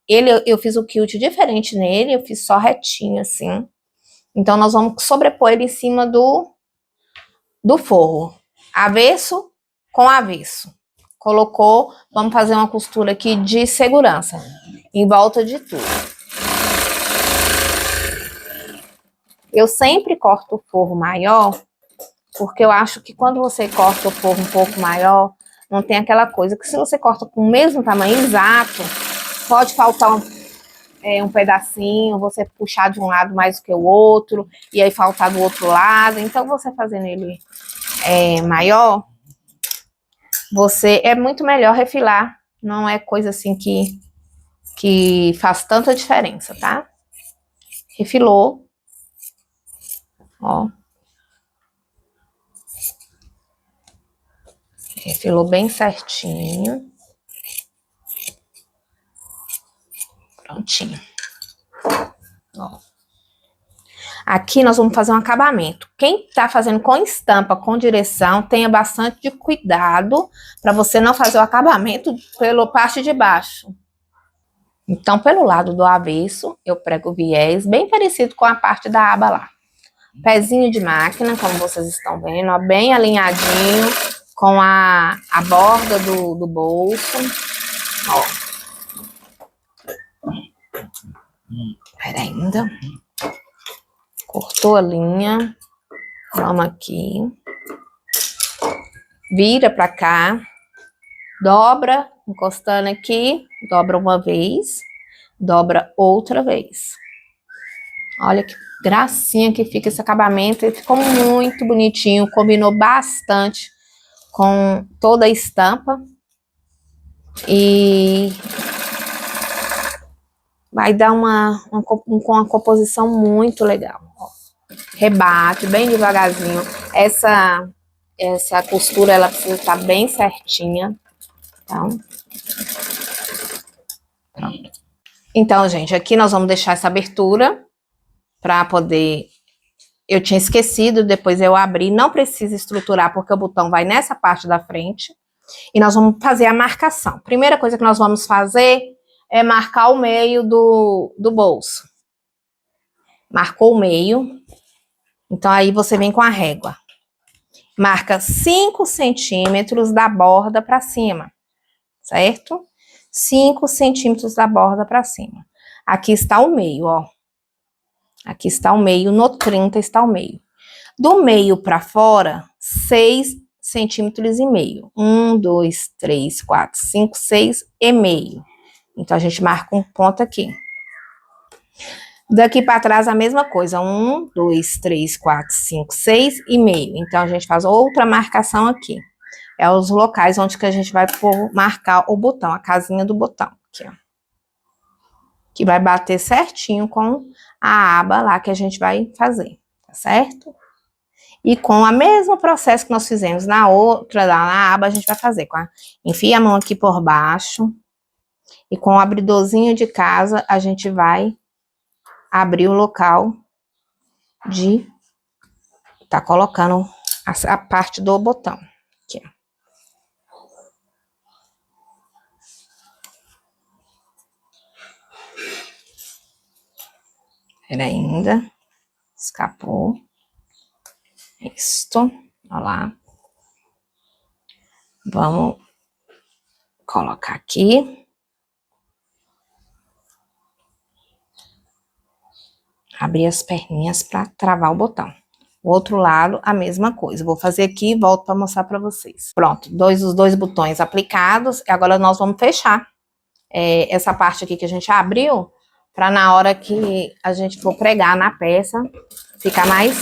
Eu fiz o quilt diferente nele, eu fiz só retinho, assim. Então, nós vamos sobrepor ele em cima do forro. Avesso com avesso. Colocou, vamos fazer uma costura aqui de segurança, em volta de tudo. Eu sempre corto o forro maior, porque eu acho que quando você corta o forro um pouco maior, não tem aquela coisa que se você corta com o mesmo tamanho exato, pode faltar um pedacinho, você puxar de um lado mais do que o outro, e aí faltar do outro lado. Então, você fazendo ele maior, é muito melhor refilar, não é coisa assim que faz tanta diferença, tá? Refilou, ó. Refilou bem certinho. Prontinho. Ó. Aqui nós vamos fazer um acabamento. Quem tá fazendo com estampa, com direção, tenha bastante cuidado para você não fazer o acabamento pela parte de baixo. Então, pelo lado do avesso, eu prego o viés, bem parecido com a parte da aba lá. Pezinho de máquina, como vocês estão vendo, ó, bem alinhadinho com a borda do bolso. Ó. Pera ainda. Cortou a linha. Vamos aqui. Vira pra cá. Dobra, encostando aqui. Dobra uma vez. Dobra outra vez. Olha que gracinha que fica esse acabamento. Ele ficou muito bonitinho. Combinou bastante com toda a estampa. E vai dar uma composição muito legal. Ó. Rebate bem devagarzinho. Essa costura, ela precisa estar bem certinha. Pronto. Então, gente, aqui nós vamos deixar essa abertura para poder... Eu tinha esquecido, depois eu abri. Não precisa estruturar, porque o botão vai nessa parte da frente. E nós vamos fazer a marcação. Primeira coisa que nós vamos fazer é marcar o meio do bolso. Marcou o meio. Então, aí você vem com a régua. Marca 5 centímetros da borda para cima. Certo? 5 centímetros da borda para cima. Aqui está o meio, ó. Aqui está o meio, no 30 está o meio. Do meio para fora, 6 centímetros e meio. 1, 2, 3, 4, 5, 6 e meio. Então, a gente marca um ponto aqui. Daqui para trás, a mesma coisa. 1, 2, 3, 4, 5, 6 e meio. Então, a gente faz outra marcação aqui. É os locais onde que a gente vai marcar o botão, a casinha do botão. Aqui, ó. Que vai bater certinho com a aba lá que a gente vai fazer, tá certo? E com o mesmo processo que nós fizemos na outra, lá na aba, a gente vai fazer. Enfia a mão aqui por baixo. E com o abridorzinho de casa, a gente vai abrir o local de tá colocando a parte do botão. Aqui, ó. Pera ainda. Escapou. Isto. Olha lá. Vamos colocar aqui. Abrir as perninhas para travar o botão. O outro lado, a mesma coisa. Vou fazer aqui e volto para mostrar para vocês. Pronto, os dois botões aplicados. E agora nós vamos fechar essa parte aqui que a gente abriu, para na hora que a gente for pregar na peça, ficar mais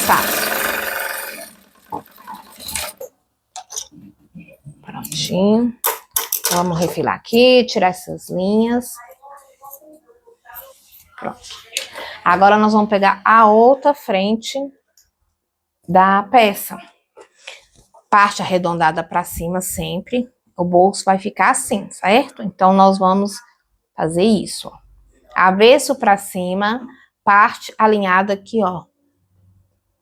fácil. Prontinho. Vamos refilar aqui, tirar essas linhas. Pronto. Agora nós vamos pegar a outra frente da peça. Parte arredondada para cima sempre. O bolso vai ficar assim, certo? Então, nós vamos fazer isso, ó. Avesso para cima, parte alinhada aqui, ó.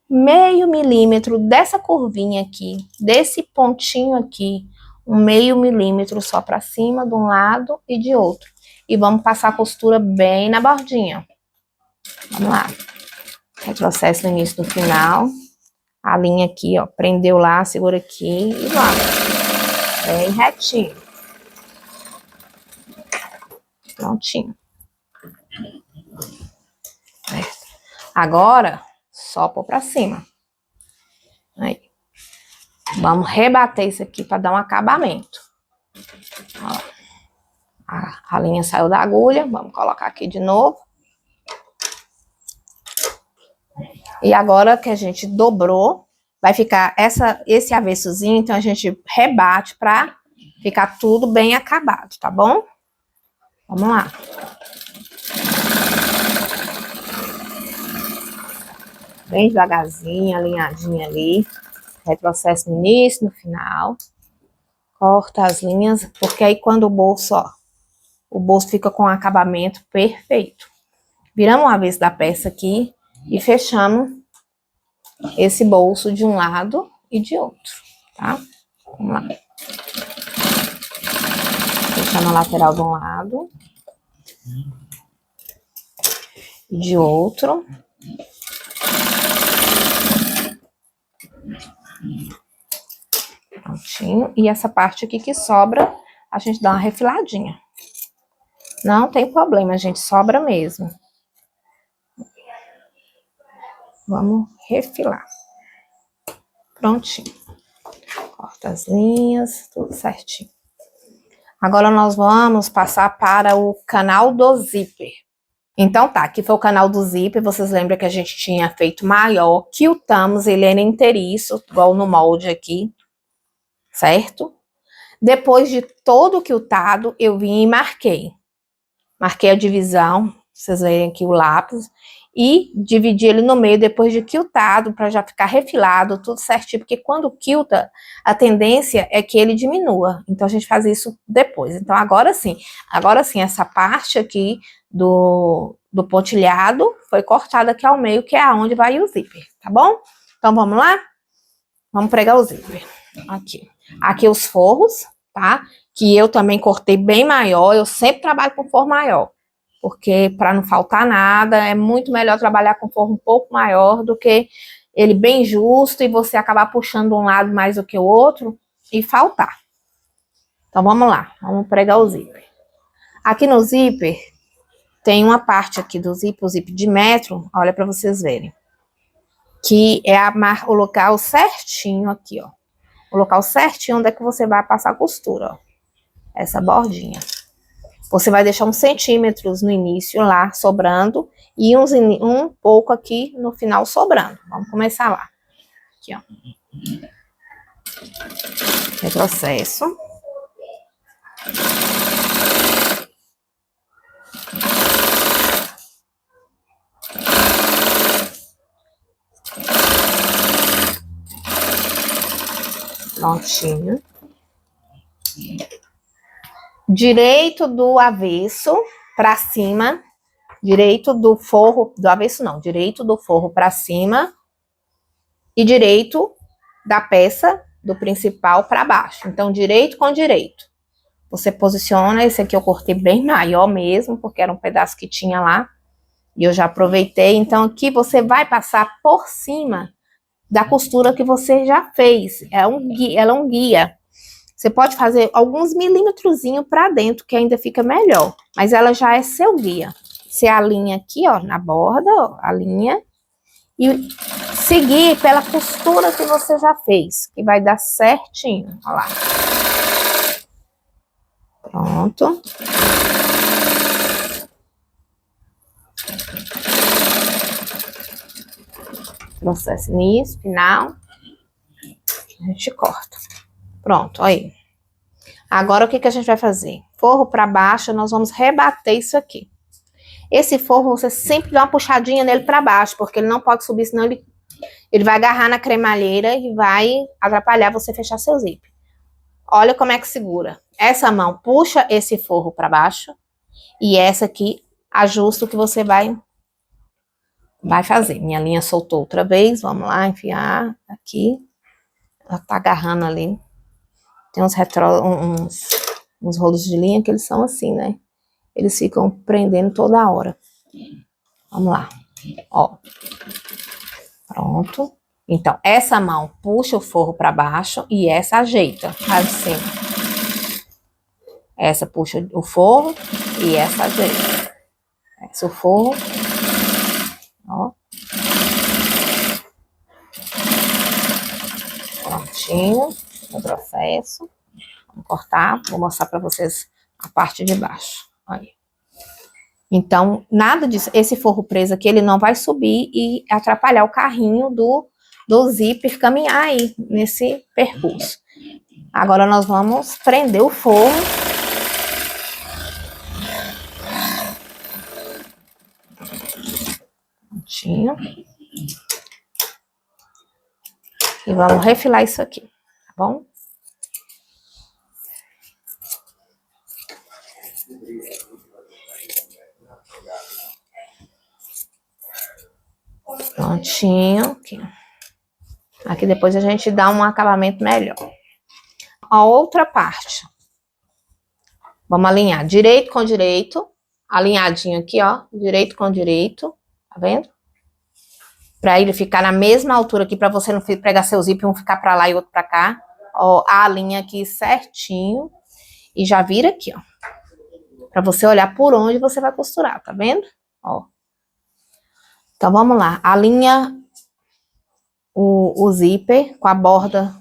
Meio milímetro dessa curvinha aqui, desse pontinho aqui, um meio milímetro só para cima de um lado e de outro. E vamos passar a costura bem na bordinha. Vamos lá. Retrocesso no início do final. A linha aqui, ó, prendeu lá, segura aqui e vamos. Bem retinho. Prontinho. Agora, só pôr pra cima. Aí. Vamos rebater isso aqui para dar um acabamento. Ó. A linha saiu da agulha, vamos colocar aqui de novo. E agora que a gente dobrou, vai ficar esse avessozinho, então a gente rebate para ficar tudo bem acabado, tá bom? Vamos lá. Bem devagarzinho, alinhadinho ali. Retrocesso no início, no final. Corta as linhas, porque aí quando o bolso, ó, o bolso fica com um acabamento perfeito. Viramos o avesso da peça aqui e fechamos esse bolso de um lado e de outro, tá? Vamos lá. Fechando a lateral de um lado e de outro. Prontinho. E essa parte aqui que sobra, a gente dá uma refiladinha. Não tem problema, gente, sobra mesmo. Vamos refilar. Prontinho. Corta as linhas, tudo certinho. Agora nós vamos passar para o canal do zíper. Então tá, aqui foi o canal do zíper, vocês lembram que a gente tinha feito maior, quiltamos, ele era inteiriço, igual no molde aqui, certo? Depois de todo quiltado, eu vim e marquei. Marquei a divisão, vocês verem aqui o lápis, e dividi ele no meio depois de quiltado, para já ficar refilado, tudo certinho, porque quando quilta, a tendência é que ele diminua, então a gente faz isso depois. Então agora sim, essa parte aqui do pontilhado foi cortada aqui ao meio, que é aonde vai o zíper, tá bom? Então vamos lá? Vamos pregar o zíper. Aqui os forros, tá? Que eu também cortei bem maior, eu sempre trabalho com forro maior. Porque para não faltar nada, é muito melhor trabalhar com forro um pouco maior do que ele bem justo e você acabar puxando um lado mais do que o outro e faltar. Então vamos lá, vamos pregar o zíper. Aqui no zíper, tem uma parte aqui do zíper, o zíper de metro, olha para vocês verem. Que é o local certinho aqui, ó. O local certinho onde é que você vai passar a costura, ó. Essa bordinha. Você vai deixar uns centímetros no início lá, sobrando, e um pouco aqui no final sobrando. Vamos começar lá. Aqui, ó. Retrocesso. Prontinho. Direito do avesso para cima, direito do forro, do avesso não, direito do forro para cima e direito da peça do principal para baixo. Então, direito com direito. Você posiciona, esse aqui eu cortei bem maior mesmo, porque era um pedaço que tinha lá, e eu já aproveitei. Então, aqui você vai passar por cima da costura que você já fez. Ela é um guia. Você pode fazer alguns milímetrozinhos para dentro, que ainda fica melhor. Mas ela já é seu guia. Você alinha aqui, ó, na borda, ó, a linha. E seguir pela costura que você já fez, que vai dar certinho. Ó lá. Pronto. Processo início, final. A gente corta. Pronto, aí. Agora, o que que a gente vai fazer? Forro para baixo, nós vamos rebater isso aqui. Esse forro, você sempre dá uma puxadinha nele para baixo, porque ele não pode subir, senão ele vai agarrar na cremalheira e vai atrapalhar você fechar seu zíper. Olha como é que segura. Essa mão puxa esse forro para baixo e essa aqui ajusta o que você vai fazer. Minha linha soltou outra vez, vamos lá, enfiar aqui. Ela tá agarrando ali. Tem uns rolos de linha que eles são assim, né? Eles ficam prendendo toda hora. Vamos lá. Ó. Pronto. Então, essa mão puxa o forro para baixo e essa ajeita, assim. Essa puxa o forro e essa ajeita. Essa o forro. Ó. Prontinho. O processo. Vamos cortar. Vou mostrar para vocês a parte de baixo. Aí. Então, nada disso. Esse forro preso aqui, ele não vai subir e atrapalhar o carrinho do zíper caminhar aí nesse percurso. Agora nós vamos prender o forro. Prontinho. E vamos refilar isso aqui, tá bom? Prontinho. Aqui depois a gente dá um acabamento melhor. A outra parte. Vamos alinhar direito com direito. Alinhadinho aqui, ó. Direito com direito. Tá vendo? Pra ele ficar na mesma altura aqui, pra você não pregar seu zíper, um ficar pra lá e outro pra cá. Ó, a linha aqui certinho. E já vira aqui, ó. Pra você olhar por onde você vai costurar, tá vendo? Ó. Então, vamos lá. Alinha o zíper com a borda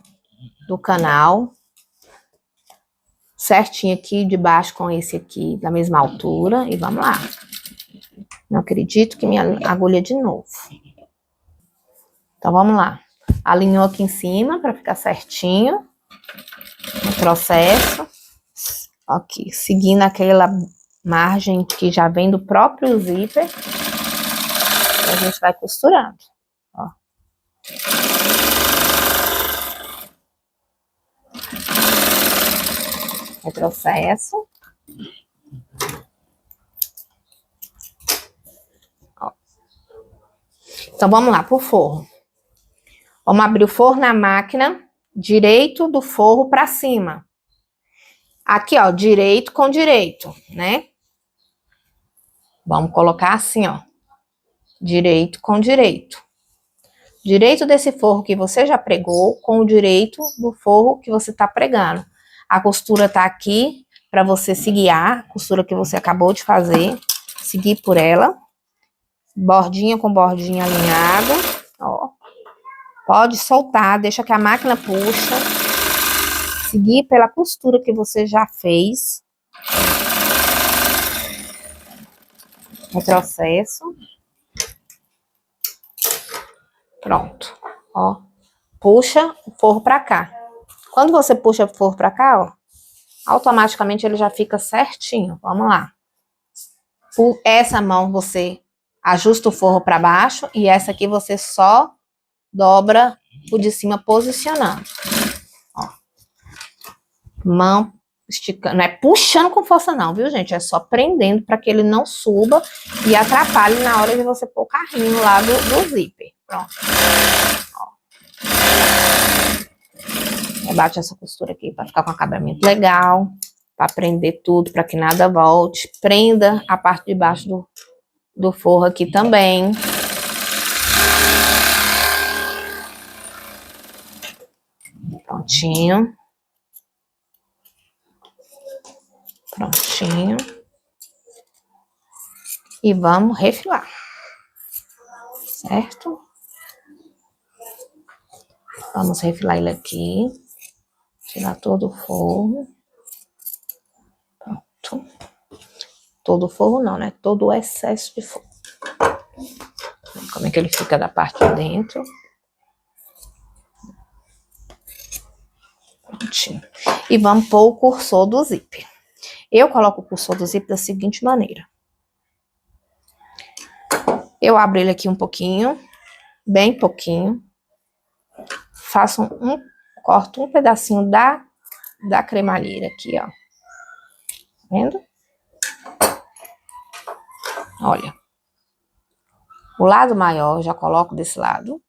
do canal. Certinho aqui, de baixo com esse aqui, da mesma altura. E vamos lá. Não acredito que minha agulha de novo. Então, vamos lá. Alinhou aqui em cima para ficar certinho. No processo. Aqui, seguindo aquela margem que já vem do próprio zíper. E a gente vai costurando. Ó. Retrocesso. Ó. Então, vamos lá pro forro. Vamos abrir o forro na máquina, direito do forro para cima. Aqui, ó, direito com direito, né? Vamos colocar assim, ó. Direito com direito. Direito desse forro que você já pregou com o direito do forro que você tá pregando. A costura tá aqui para você se guiar, a costura que você acabou de fazer, seguir por ela. Bordinha com bordinha alinhada, ó. Pode soltar, deixa que a máquina puxa. Seguir pela costura que você já fez. Retrocesso. Pronto, ó. Puxa o forro pra cá. Quando você puxa o forro pra cá, ó, automaticamente ele já fica certinho. Vamos lá. Por essa mão você ajusta o forro pra baixo e essa aqui você só dobra o de cima posicionando. Ó. Mão esticando, não é puxando com força não, viu, gente? É só prendendo para que ele não suba e atrapalhe na hora de você pôr o carrinho lá do zíper. Pronto. Ó. Rebate essa costura aqui para ficar com acabamento legal, para prender tudo, para que nada volte. Prenda a parte de baixo do forro aqui também. Prontinho. Prontinho. E vamos refilar. Certo? Vamos refilar ele aqui. Tirar todo o forro. Pronto. Todo o forro não, né? Todo o excesso de forro. Como é que ele fica da parte de dentro. Pronto. Prontinho. E vamos pôr o cursor do zíper. Eu coloco o cursor do zíper da seguinte maneira. Eu abro ele aqui um pouquinho, bem pouquinho. Corto um pedacinho da cremalheira aqui, ó. Tá vendo? Olha. O lado maior eu já coloco desse lado.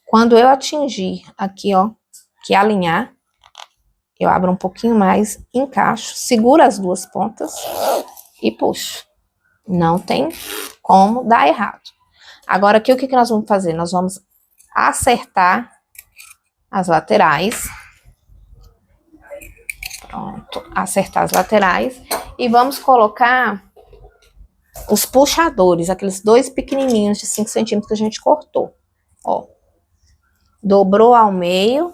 Quando eu atingir aqui, ó, que alinhar, eu abro um pouquinho mais, encaixo, seguro as duas pontas e puxo. Não tem como dar errado. Agora aqui o que nós vamos fazer? Nós vamos acertar as laterais. Pronto, acertar as laterais. E vamos colocar os puxadores, aqueles dois pequenininhos de 5 centímetros que a gente cortou. Ó, dobrou ao meio,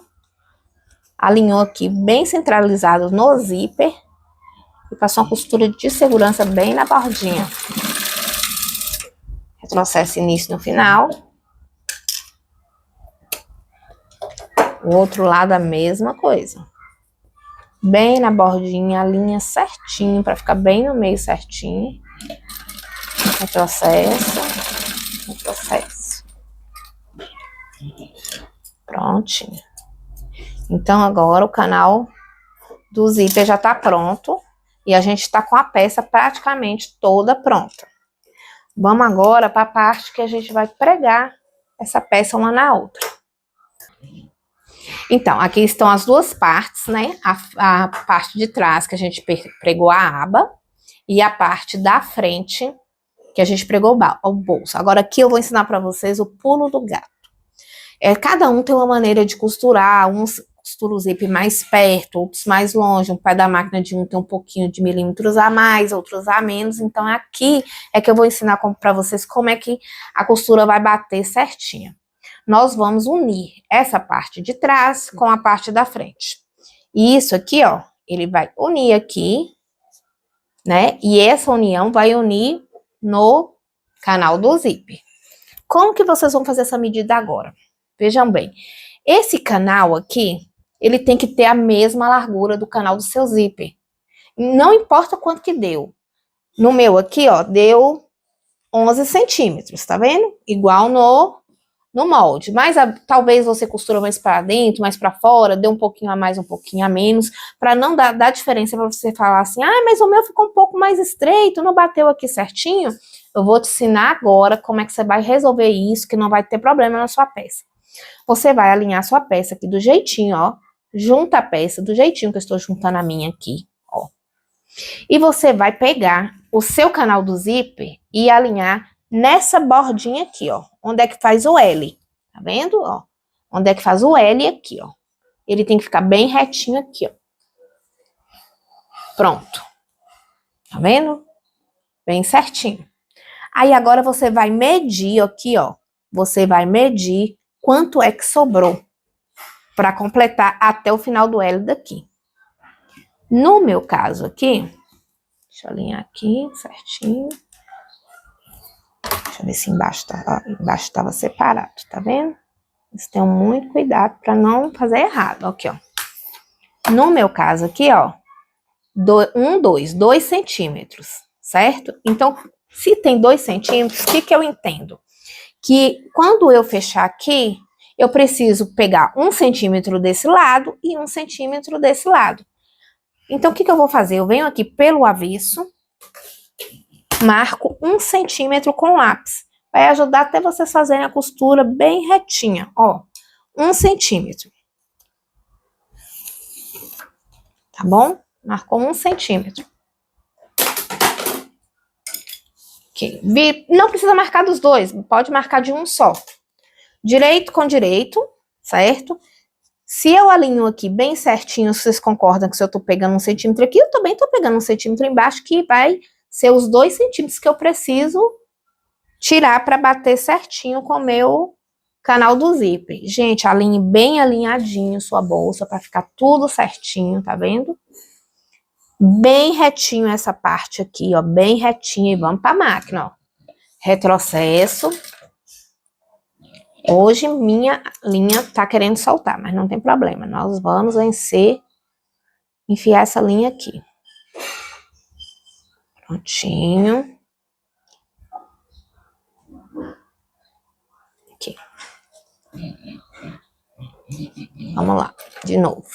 alinhou aqui bem centralizado no zíper e passou uma costura de segurança bem na bordinha. Retrocesso início no final. O outro lado a mesma coisa. Bem na bordinha, alinha certinho, para ficar bem no meio certinho. Retrocesso. Retrocesso. Prontinho. Então agora o canal do zíper já tá pronto. E a gente tá com a peça praticamente toda pronta. Vamos agora para a parte que a gente vai pregar essa peça uma na outra. Então, aqui estão as duas partes, né? A parte de trás que a gente pregou a aba e a parte da frente que a gente pregou o bolso. Agora aqui eu vou ensinar para vocês o pulo do gato. Cada um tem uma maneira de costurar, uns costuram o zíper mais perto, outros mais longe, um pé da máquina de um tem um pouquinho de milímetros a mais, outros a menos, então aqui é que eu vou ensinar para vocês como é que a costura vai bater certinho. Nós vamos unir essa parte de trás com a parte da frente. E isso aqui, ó, ele vai unir aqui, né, e essa união vai unir no canal do zíper. Como que vocês vão fazer essa medida agora? Vejam bem, esse canal aqui, ele tem que ter a mesma largura do canal do seu zíper. Não importa quanto que deu. No meu aqui, ó, deu 11 centímetros, tá vendo? Igual no molde. Mas talvez você costura mais para dentro, mais para fora, dê um pouquinho a mais, um pouquinho a menos, para não dar diferença para você falar assim, ah, mas o meu ficou um pouco mais estreito, não bateu aqui certinho. Eu vou te ensinar agora como é que você vai resolver isso, que não vai ter problema na sua peça. Você vai alinhar a sua peça aqui do jeitinho, ó. Junta a peça do jeitinho que eu estou juntando a minha aqui, ó. E você vai pegar o seu canal do zíper e alinhar nessa bordinha aqui, ó. Onde é que faz o L, tá vendo, ó? Onde é que faz o L aqui, ó. Ele tem que ficar bem retinho aqui, ó. Pronto. Tá vendo? Bem certinho. Aí agora você vai medir aqui, ó. Você vai medir quanto é que sobrou para completar até o final do L daqui. No meu caso aqui, deixa eu alinhar aqui certinho. Deixa eu ver se embaixo estava separado, tá vendo? Vocês tenham muito cuidado para não fazer errado. Aqui, ó. No meu caso aqui, ó, 2 centímetros, certo? Então, se tem 2 centímetros, o que eu entendo? Que quando eu fechar aqui, eu preciso pegar 1 centímetro desse lado e 1 centímetro desse lado. Então, o que eu vou fazer? Eu venho aqui pelo avesso, marco 1 centímetro com lápis. Vai ajudar até vocês fazerem a costura bem retinha, ó. 1 centímetro. Tá bom? Marcou 1 centímetro. Ok. Não precisa marcar dos dois, pode marcar de um só. Direito com direito, certo? Se eu alinho aqui bem certinho, vocês concordam que se eu tô pegando 1 centímetro aqui, eu também tô pegando 1 centímetro embaixo, que vai ser os 2 centímetros que eu preciso tirar para bater certinho com o meu canal do zíper. Gente, alinhe bem alinhadinho sua bolsa para ficar tudo certinho, tá vendo? Bem retinho essa parte aqui, ó, bem retinho, e vamos para a máquina, ó. Retrocesso. Hoje minha linha tá querendo soltar, mas não tem problema. Nós vamos vencer, enfiar essa linha aqui. Prontinho. Aqui. Vamos lá, de novo.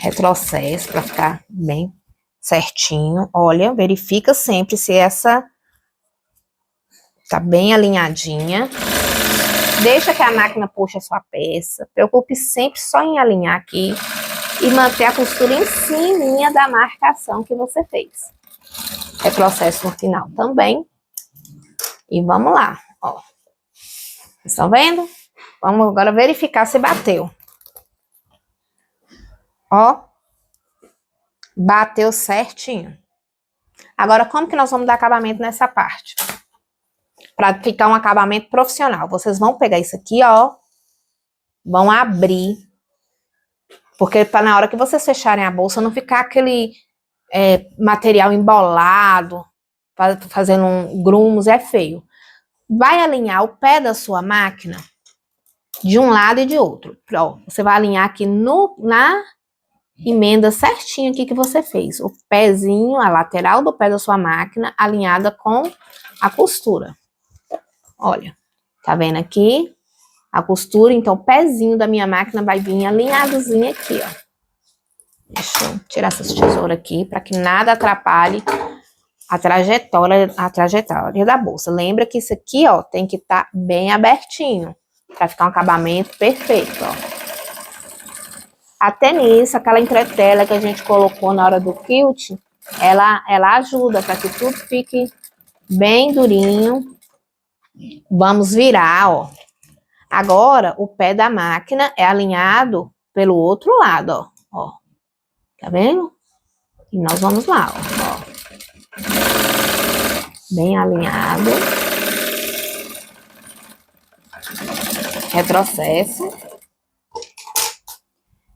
Retrocesso para ficar bem certinho. Olha, verifica sempre se essa tá bem alinhadinha. Deixa que a máquina puxe a sua peça. Preocupe sempre só em alinhar aqui e manter a costura em cima da marcação que você fez. Retrocesso no final também. E vamos lá, ó. Vocês estão vendo? Vamos agora verificar se bateu. Ó. Bateu certinho. Agora, como que nós vamos dar acabamento nessa parte? Para ficar um acabamento profissional. Vocês vão pegar isso aqui, ó. Vão abrir. Porque para na hora que vocês fecharem a bolsa, não ficar aquele material embolado, fazendo grumos, é feio. Vai alinhar o pé da sua máquina de um lado e de outro. Ó, você vai alinhar aqui na emenda certinho aqui que você fez. O pezinho, a lateral do pé da sua máquina, alinhada com a costura. Olha, tá vendo aqui? A costura, então o pezinho da minha máquina vai vir alinhadozinho aqui, ó. Deixa eu tirar essas tesouras aqui, para que nada atrapalhe a trajetória da bolsa. Lembra que isso aqui, ó, tem que estar bem abertinho, para ficar um acabamento perfeito, ó. Até nisso, aquela entretela que a gente colocou na hora do quilt, ela ajuda para que tudo fique bem durinho. Vamos virar, ó. Agora, o pé da máquina é alinhado pelo outro lado, ó. Ó. Tá vendo? E nós vamos lá, ó. Bem alinhado. Retrocesso.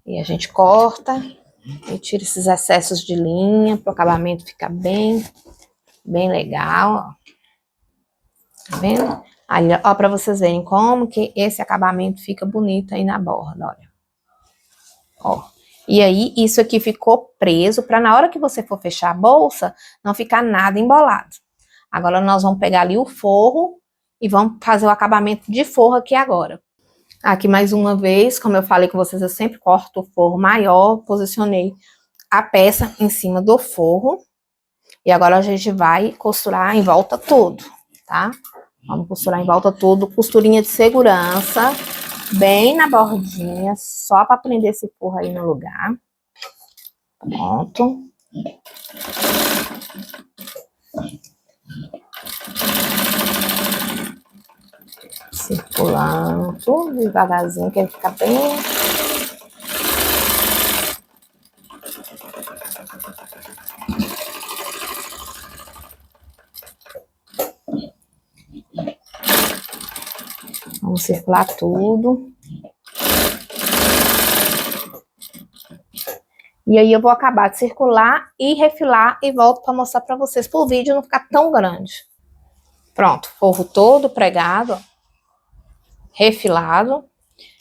E a gente corta e tira esses excessos de linha para o acabamento ficar bem legal, ó. Tá vendo? Aí, ó, para vocês verem como que esse acabamento fica bonito aí na borda, olha. Ó. E aí, isso aqui ficou preso para na hora que você for fechar a bolsa, não ficar nada embolado. Agora, nós vamos pegar ali o forro e vamos fazer o acabamento de forro aqui agora. Aqui, mais uma vez, como eu falei com vocês, eu sempre corto o forro maior, posicionei a peça em cima do forro. E agora a gente vai costurar em volta todo, tá? Vamos costurar em volta todo, costurinha de segurança, bem na bordinha, só para prender esse forro aí no lugar. Pronto. Circulando, tudo devagarzinho, que ele fica bem... Vamos circular tudo. E aí eu vou acabar de circular e refilar e volto para mostrar para vocês, para o vídeo não ficar tão grande. Pronto, forro todo pregado, ó, refilado.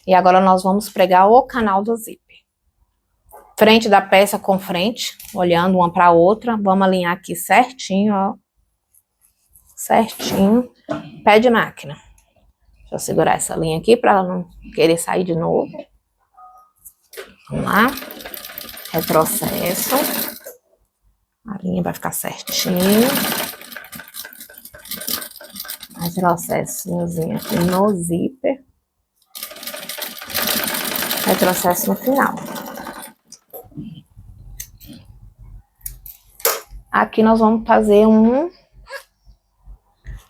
E agora nós vamos pregar o canal do zíper. Frente da peça com frente, olhando uma para a outra. Vamos alinhar aqui certinho, ó. Certinho. Pé de máquina. Deixa eu segurar essa linha aqui para ela não querer sair de novo. Vamos lá. Retrocesso. A linha vai ficar certinho. Retrocessozinho aqui no zíper. Retrocesso no final. Aqui nós vamos fazer um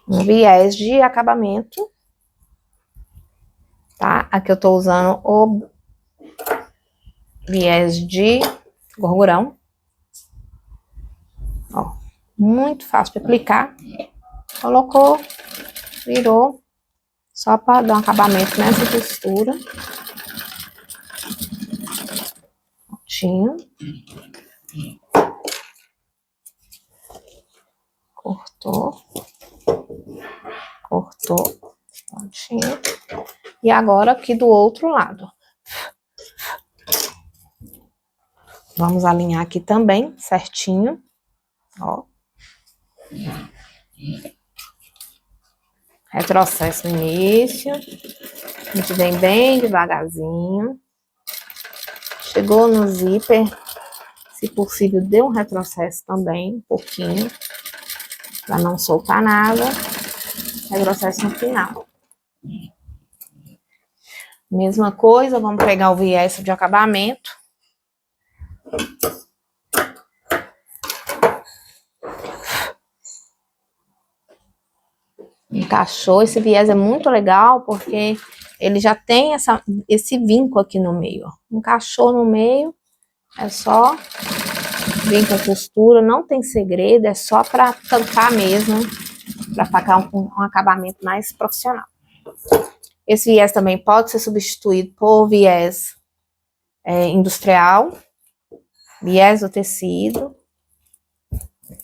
viés de acabamento. Tá? Aqui eu tô usando o viés de gorgurão. Ó, muito fácil de aplicar. Colocou, virou. Só para dar um acabamento nessa textura. Prontinho. Cortou. Cortou. Prontinho. E agora aqui do outro lado. Vamos alinhar aqui também, certinho. Ó. Retrocesso no início. A gente vem bem devagarzinho. Chegou no zíper. Se possível, dê um retrocesso também, um pouquinho. Para não soltar nada. Retrocesso no final. Mesma coisa, vamos pegar o viés de acabamento. Encaixou, esse viés é muito legal porque ele já tem esse vinco aqui no meio. Encaixou no meio, é só vir com a costura, não tem segredo, é só para tampar mesmo, para ficar um acabamento mais profissional. Esse viés também pode ser substituído por viés industrial, viés do tecido.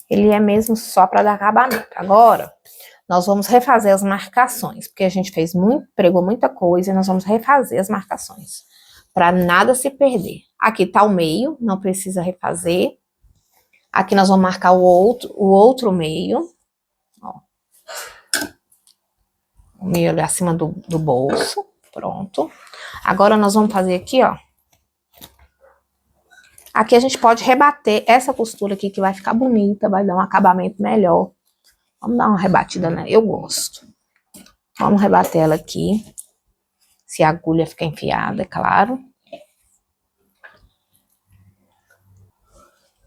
Ele é mesmo só para dar acabamento. Agora, nós vamos refazer as marcações, porque a gente pregou muita coisa e nós vamos refazer as marcações, para nada se perder. Aqui tá o meio, não precisa refazer. Aqui nós vamos marcar o outro meio. Ó. O meio ali acima do bolso, pronto. Agora nós vamos fazer aqui, ó. Aqui a gente pode rebater essa costura aqui, que vai ficar bonita, vai dar um acabamento melhor. Vamos dar uma rebatida, né? Eu gosto. Vamos rebater ela aqui. Se a agulha ficar enfiada, é claro.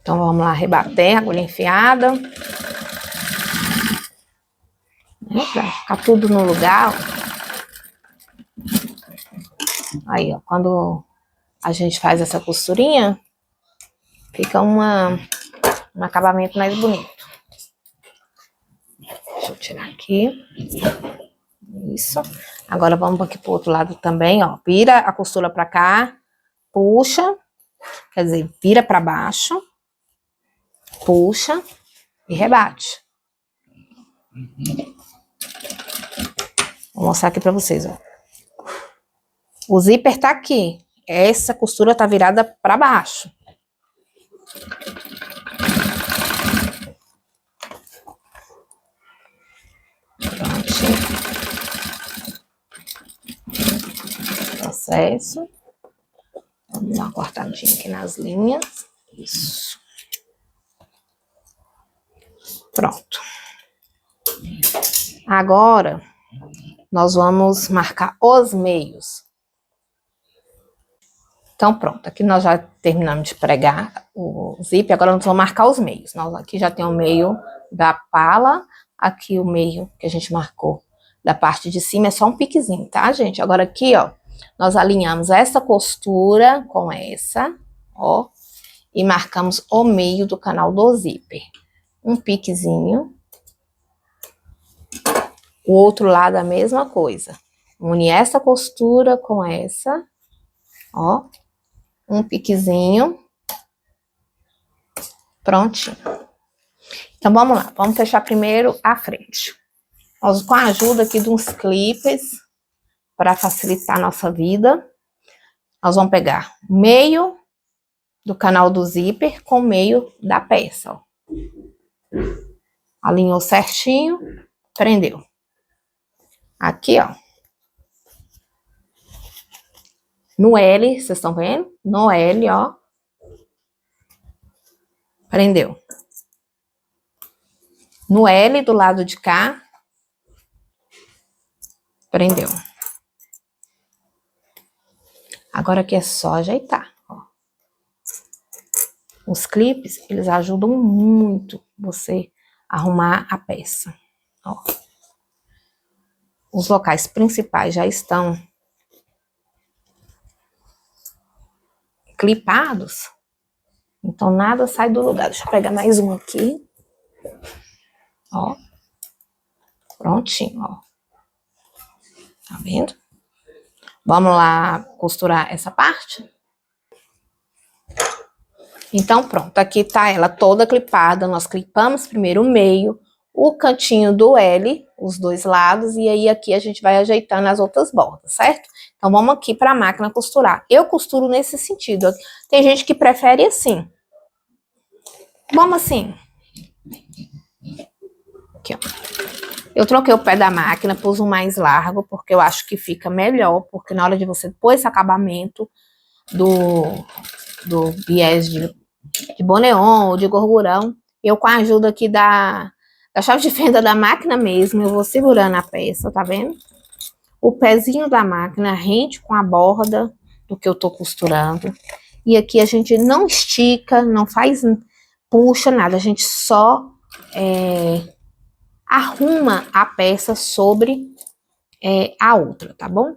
Então, vamos lá rebater a agulha enfiada. Pra ficar tudo no lugar. Aí, ó. Quando a gente faz essa costurinha, fica um acabamento mais bonito. Deixa eu tirar aqui. Isso. Agora vamos aqui pro outro lado também, ó. Vira a costura pra cá. Puxa. Quer dizer, vira pra baixo. Puxa. E rebate. Vou mostrar aqui pra vocês, ó. O zíper tá aqui. Essa costura tá virada pra baixo. Processo. Vamos dar uma cortadinha aqui nas linhas. Isso. Pronto. Agora, nós vamos marcar os meios. Então, pronto. Aqui nós já terminamos de pregar o zíper. Agora nós vamos marcar os meios. Nós aqui já tem o meio da pala. Aqui o meio que a gente marcou da parte de cima é só um piquezinho, tá, gente? Agora aqui, ó, nós alinhamos essa costura com essa, ó, e marcamos o meio do canal do zíper. Um piquezinho. O outro lado a mesma coisa. Une essa costura com essa, ó, um piquezinho. Prontinho. Então, vamos lá. Vamos fechar primeiro a frente. Nós, com a ajuda aqui de uns clipes, para facilitar a nossa vida, nós vamos pegar o meio do canal do zíper com o meio da peça, ó. Alinhou certinho, prendeu. Aqui, ó. No L, vocês estão vendo? No L, ó. Prendeu. No L do lado de cá. Prendeu. Agora aqui é só ajeitar, ó. Os clipes, eles ajudam muito você a arrumar a peça, ó. Os locais principais já estão clipados, então nada sai do lugar. Deixa eu pegar mais um aqui, ó. Prontinho, ó. Tá vendo? Vamos lá costurar essa parte? Então, pronto. Aqui tá ela toda clipada. Nós clipamos primeiro o meio. o cantinho do L, os dois lados, e aí aqui a gente vai ajeitando as outras bordas, certo? Então, vamos aqui para a máquina costurar. Eu costuro nesse sentido. Tem gente que prefere assim. Vamos assim. Aqui, ó. Eu troquei o pé da máquina, pus um mais largo, porque eu acho que fica melhor, porque na hora de você pôr esse acabamento do viés de boneon ou de gorgurão, eu com a ajuda aqui da chave de fenda da máquina mesmo, eu vou segurando a peça, tá vendo? O pezinho da máquina rente com a borda do que eu tô costurando. E aqui a gente não estica, não faz, puxa nada, a gente só arruma a peça sobre a outra, tá bom?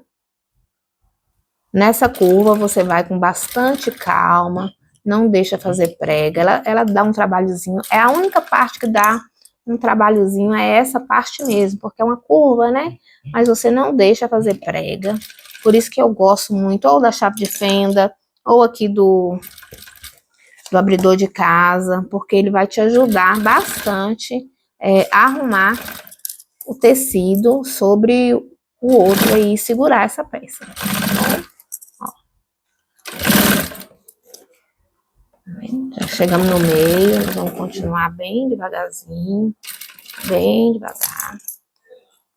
Nessa curva você vai com bastante calma, não deixa fazer prega, ela dá um trabalhozinho, é a única parte que dá um trabalhozinho, é essa parte mesmo, porque é uma curva, né? Mas você não deixa fazer prega, por isso que eu gosto muito ou da chave de fenda, ou aqui do abridor de casa, porque ele vai te ajudar bastante a arrumar o tecido sobre o outro e segurar essa peça. Já chegamos no meio, nós vamos continuar bem devagarzinho, bem devagar.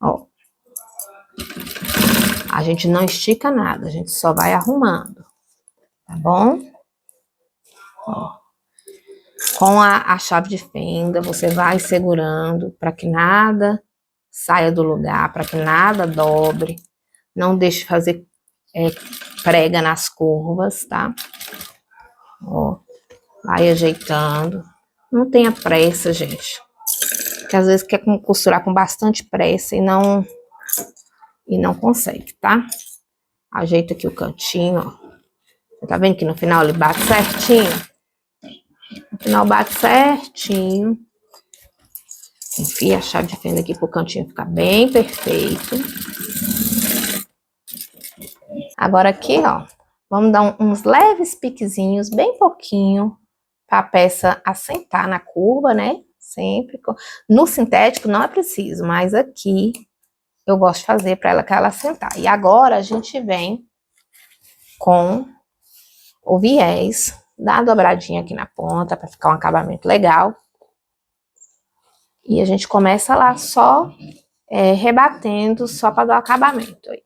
Ó. A gente não estica nada, a gente só vai arrumando, tá bom? Ó. Com a chave de fenda, você vai segurando para que nada saia do lugar, para que nada dobre. Não deixe fazer prega nas curvas, tá? Ó. Vai ajeitando. Não tenha pressa, gente. Porque às vezes quer costurar com bastante pressa e não consegue, tá? Ajeita aqui o cantinho, ó. Tá vendo que no final ele bate certinho? No final bate certinho. Enfia a chave de fenda aqui pro cantinho ficar bem perfeito. Agora aqui, ó, vamos dar uns leves piquezinhos, bem pouquinho, para a peça assentar na curva, né? Sempre. No sintético não é preciso, mas aqui eu gosto de fazer para ela assentar. E agora a gente vem com o viés, dá uma dobradinha aqui na ponta para ficar um acabamento legal. E a gente começa lá só rebatendo, só para dar o acabamento aí.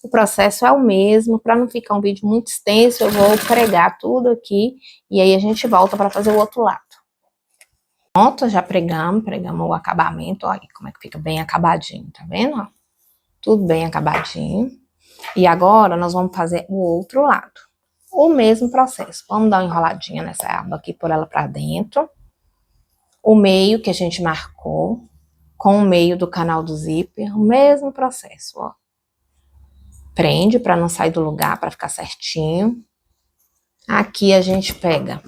O processo é o mesmo, para não ficar um vídeo muito extenso, eu vou pregar tudo aqui e aí a gente volta para fazer o outro lado. Pronto, já pregamos o acabamento, olha como é que fica bem acabadinho, tá vendo? Tudo bem acabadinho. E agora nós vamos fazer o outro lado. O mesmo processo, vamos dar uma enroladinha nessa aba aqui, por ela para dentro. O meio que a gente marcou, com o meio do canal do zíper, o mesmo processo, ó. Prende para não sair do lugar, para ficar certinho. Aqui a gente pega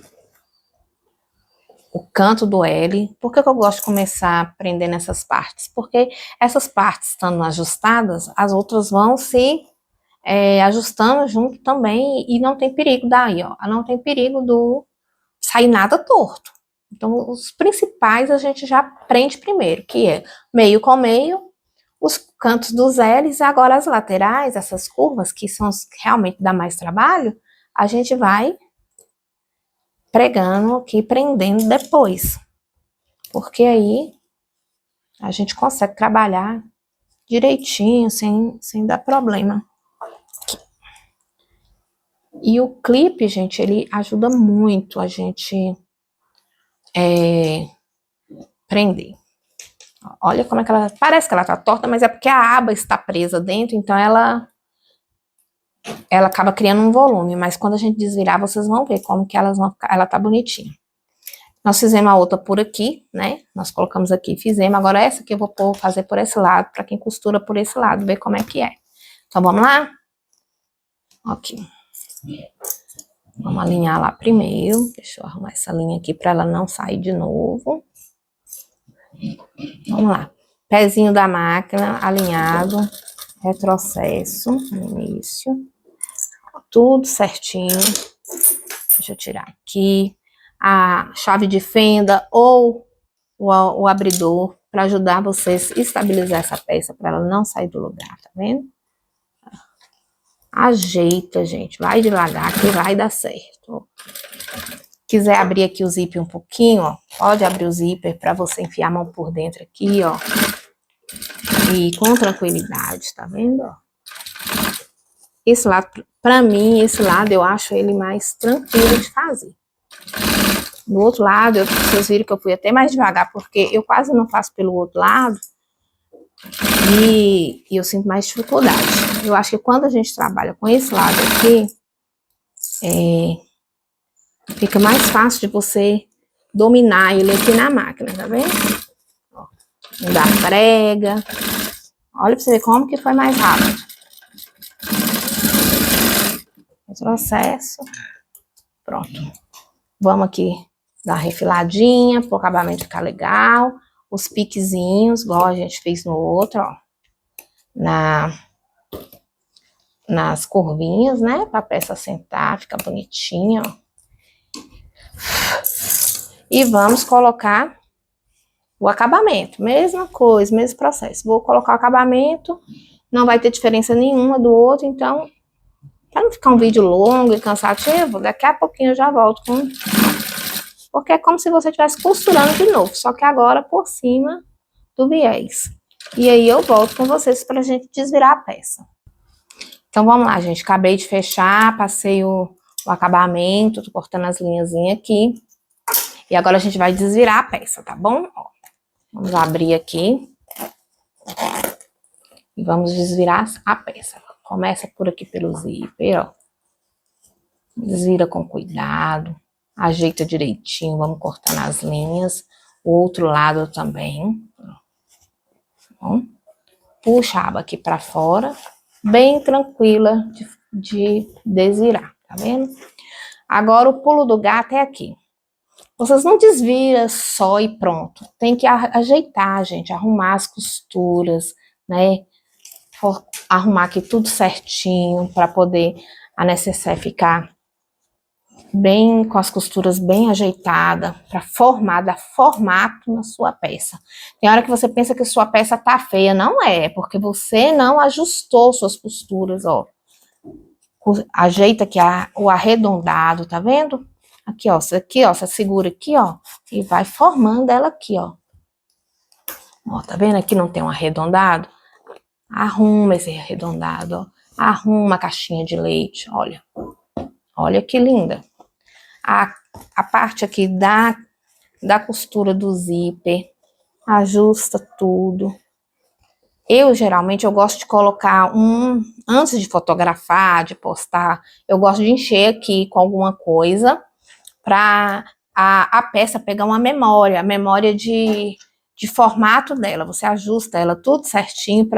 o canto do L. Por que eu gosto de começar prendendo essas partes? Porque essas partes estando ajustadas, as outras vão se ajustando junto também e não tem perigo daí, ó. Não tem perigo do sair nada torto. Então, os principais a gente já prende primeiro, que é meio com meio, os cantos dos L's, agora as laterais, essas curvas, que são realmente dá mais trabalho, a gente vai pregando aqui, prendendo depois. Porque aí a gente consegue trabalhar direitinho, sem dar problema. E o clipe, gente, ele ajuda muito a gente prender. Olha como é que ela... Parece que ela tá torta, mas é porque a aba está presa dentro, então ela acaba criando um volume. Mas quando a gente desvirar, vocês vão ver como que elas vão ficar, ela tá bonitinha. Nós fizemos a outra por aqui, né? Nós colocamos aqui e fizemos. Agora essa aqui eu vou fazer por esse lado, para quem costura por esse lado, ver como é que é. Então, vamos lá? Aqui. Vamos alinhar lá primeiro. Deixa eu arrumar essa linha aqui para ela não sair de novo. Vamos lá. Pezinho da máquina alinhado. Retrocesso no início. Tudo certinho. Deixa eu tirar aqui. A chave de fenda ou o abridor para ajudar vocês a estabilizar essa peça para ela não sair do lugar, tá vendo? Ajeita, gente, vai devagar que vai dar certo. Quiser abrir aqui o zíper um pouquinho, ó, pode abrir o zíper para você enfiar a mão por dentro aqui, ó. E com tranquilidade, tá vendo? Ó. Esse lado, pra mim, esse lado eu acho ele mais tranquilo de fazer. Do outro lado, vocês viram que eu fui até mais devagar, porque eu quase não faço pelo outro lado. E eu sinto mais dificuldade. Eu acho que quando a gente trabalha com esse lado aqui, fica mais fácil de você dominar ele aqui na máquina, tá vendo? Ó, não dá prega. Olha pra você ver como que foi mais rápido. Processo. Pronto. Vamos aqui dar uma refiladinha para o acabamento ficar legal. Os piquezinhos, igual a gente fez no outro, ó. Nas curvinhas, né? Para a peça sentar, ficar bonitinha, ó. E vamos colocar o acabamento. Mesma coisa, mesmo processo. Vou colocar o acabamento. Não vai ter diferença nenhuma do outro, então... Para não ficar um vídeo longo e cansativo, daqui a pouquinho eu já volto com... Porque é como se você estivesse costurando de novo, só que agora por cima do viés. E aí eu volto com vocês para a gente desvirar a peça. Então vamos lá, gente. Acabei de fechar, passei o acabamento, tô cortando as linhazinhas aqui. E agora a gente vai desvirar a peça, tá bom? Ó, vamos abrir aqui. E vamos desvirar a peça. Começa por aqui pelo zíper, ó. Desvira com cuidado. Ajeita direitinho, vamos cortando as linhas. O outro lado também. Ó. Puxa a aba aqui pra fora. Bem tranquila de desvirar, tá vendo? Agora o pulo do gato é aqui. Vocês não desviram só e pronto. Tem que ajeitar, gente. Arrumar as costuras, né? Arrumar aqui tudo certinho para poder a necessaire ficar bem com as costuras bem ajeitadas, para dar formato na sua peça. Tem hora que você pensa que sua peça tá feia, não é, porque você não ajustou suas costuras, ó. Ajeita aqui o arredondado, tá vendo? Aqui, ó, isso aqui, ó, você segura aqui, ó, e vai formando ela aqui, ó. Ó, tá vendo? Aqui não tem um arredondado? Arruma esse arredondado, ó. Arruma a caixinha de leite, olha. Olha que linda. A parte aqui da costura do zíper, ajusta tudo. Geralmente, eu gosto de colocar antes de fotografar, de postar, eu gosto de encher aqui com alguma coisa, para a peça pegar uma memória, a memória de formato dela. Você ajusta ela tudo certinho,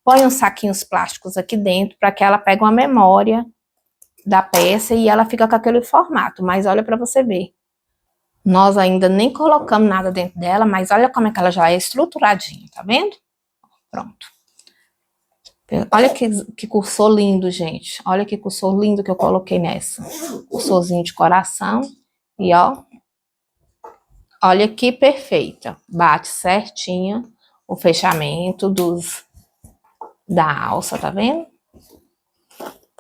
põe uns saquinhos plásticos aqui dentro, para que ela pegue uma memória da peça e ela fica com aquele formato. Mas olha para você ver. Nós ainda nem colocamos nada dentro dela, mas olha como é que ela já é estruturadinha, tá vendo? Pronto. Olha que cursor lindo, gente. Olha que cursor lindo que eu coloquei nessa. Cursorzinho de coração. E ó. Olha que perfeita. Bate certinho o fechamento da alça, tá vendo?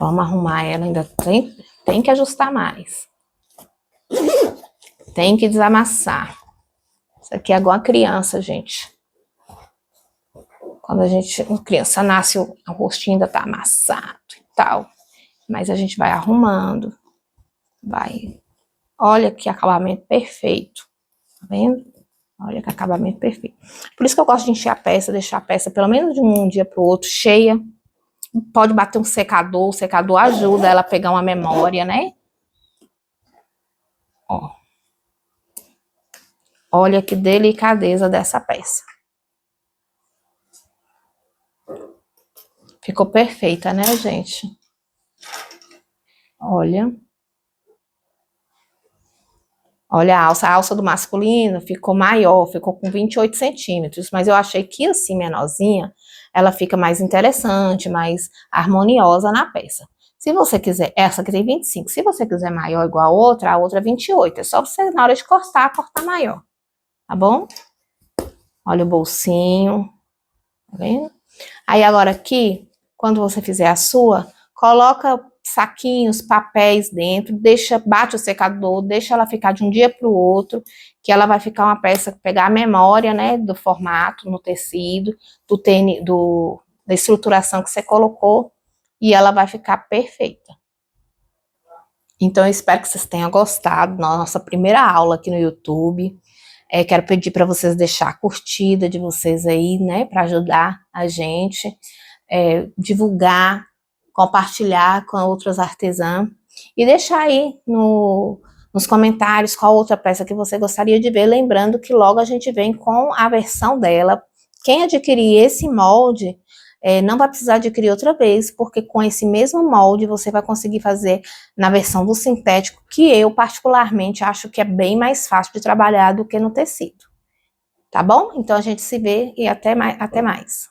Vamos arrumar ela, ainda tem que ajustar mais. Tem que desamassar. Isso aqui é igual a criança, gente. Quando a criança nasce, o rostinho ainda tá amassado e tal. Mas a gente vai arrumando. Vai. Olha que acabamento perfeito. Tá vendo? Olha que acabamento perfeito. Por isso que eu gosto de encher a peça, deixar a peça pelo menos de um dia pro outro cheia. Pode bater um secador, o secador ajuda ela a pegar uma memória, né? Ó. Olha que delicadeza dessa peça. Ficou perfeita, né, gente? Olha. Olha a alça do masculino ficou maior, ficou com 28 centímetros, mas eu achei que assim, menorzinha, ela fica mais interessante, mais harmoniosa na peça. Se você quiser, essa aqui tem 25, se você quiser maior igual a outra é 28, é só você, na hora de cortar maior, tá bom? Olha o bolsinho, tá vendo? Aí agora aqui, quando você fizer a sua, coloca saquinhos, papéis dentro, bate o secador, deixa ela ficar de um dia para o outro, que ela vai ficar uma peça que pegar a memória, né, do formato no tecido, da estruturação que você colocou, e ela vai ficar perfeita. Então, eu espero que vocês tenham gostado da nossa primeira aula aqui no YouTube. Quero pedir para vocês deixar a curtida de vocês aí, né, para ajudar a gente, divulgar, compartilhar com outras artesãs e deixar aí nos comentários qual outra peça que você gostaria de ver, lembrando que logo a gente vem com a versão dela. Quem adquirir esse molde não vai precisar adquirir outra vez, porque com esse mesmo molde você vai conseguir fazer na versão do sintético, que eu particularmente acho que é bem mais fácil de trabalhar do que no tecido. Tá bom? Então a gente se vê e até mais.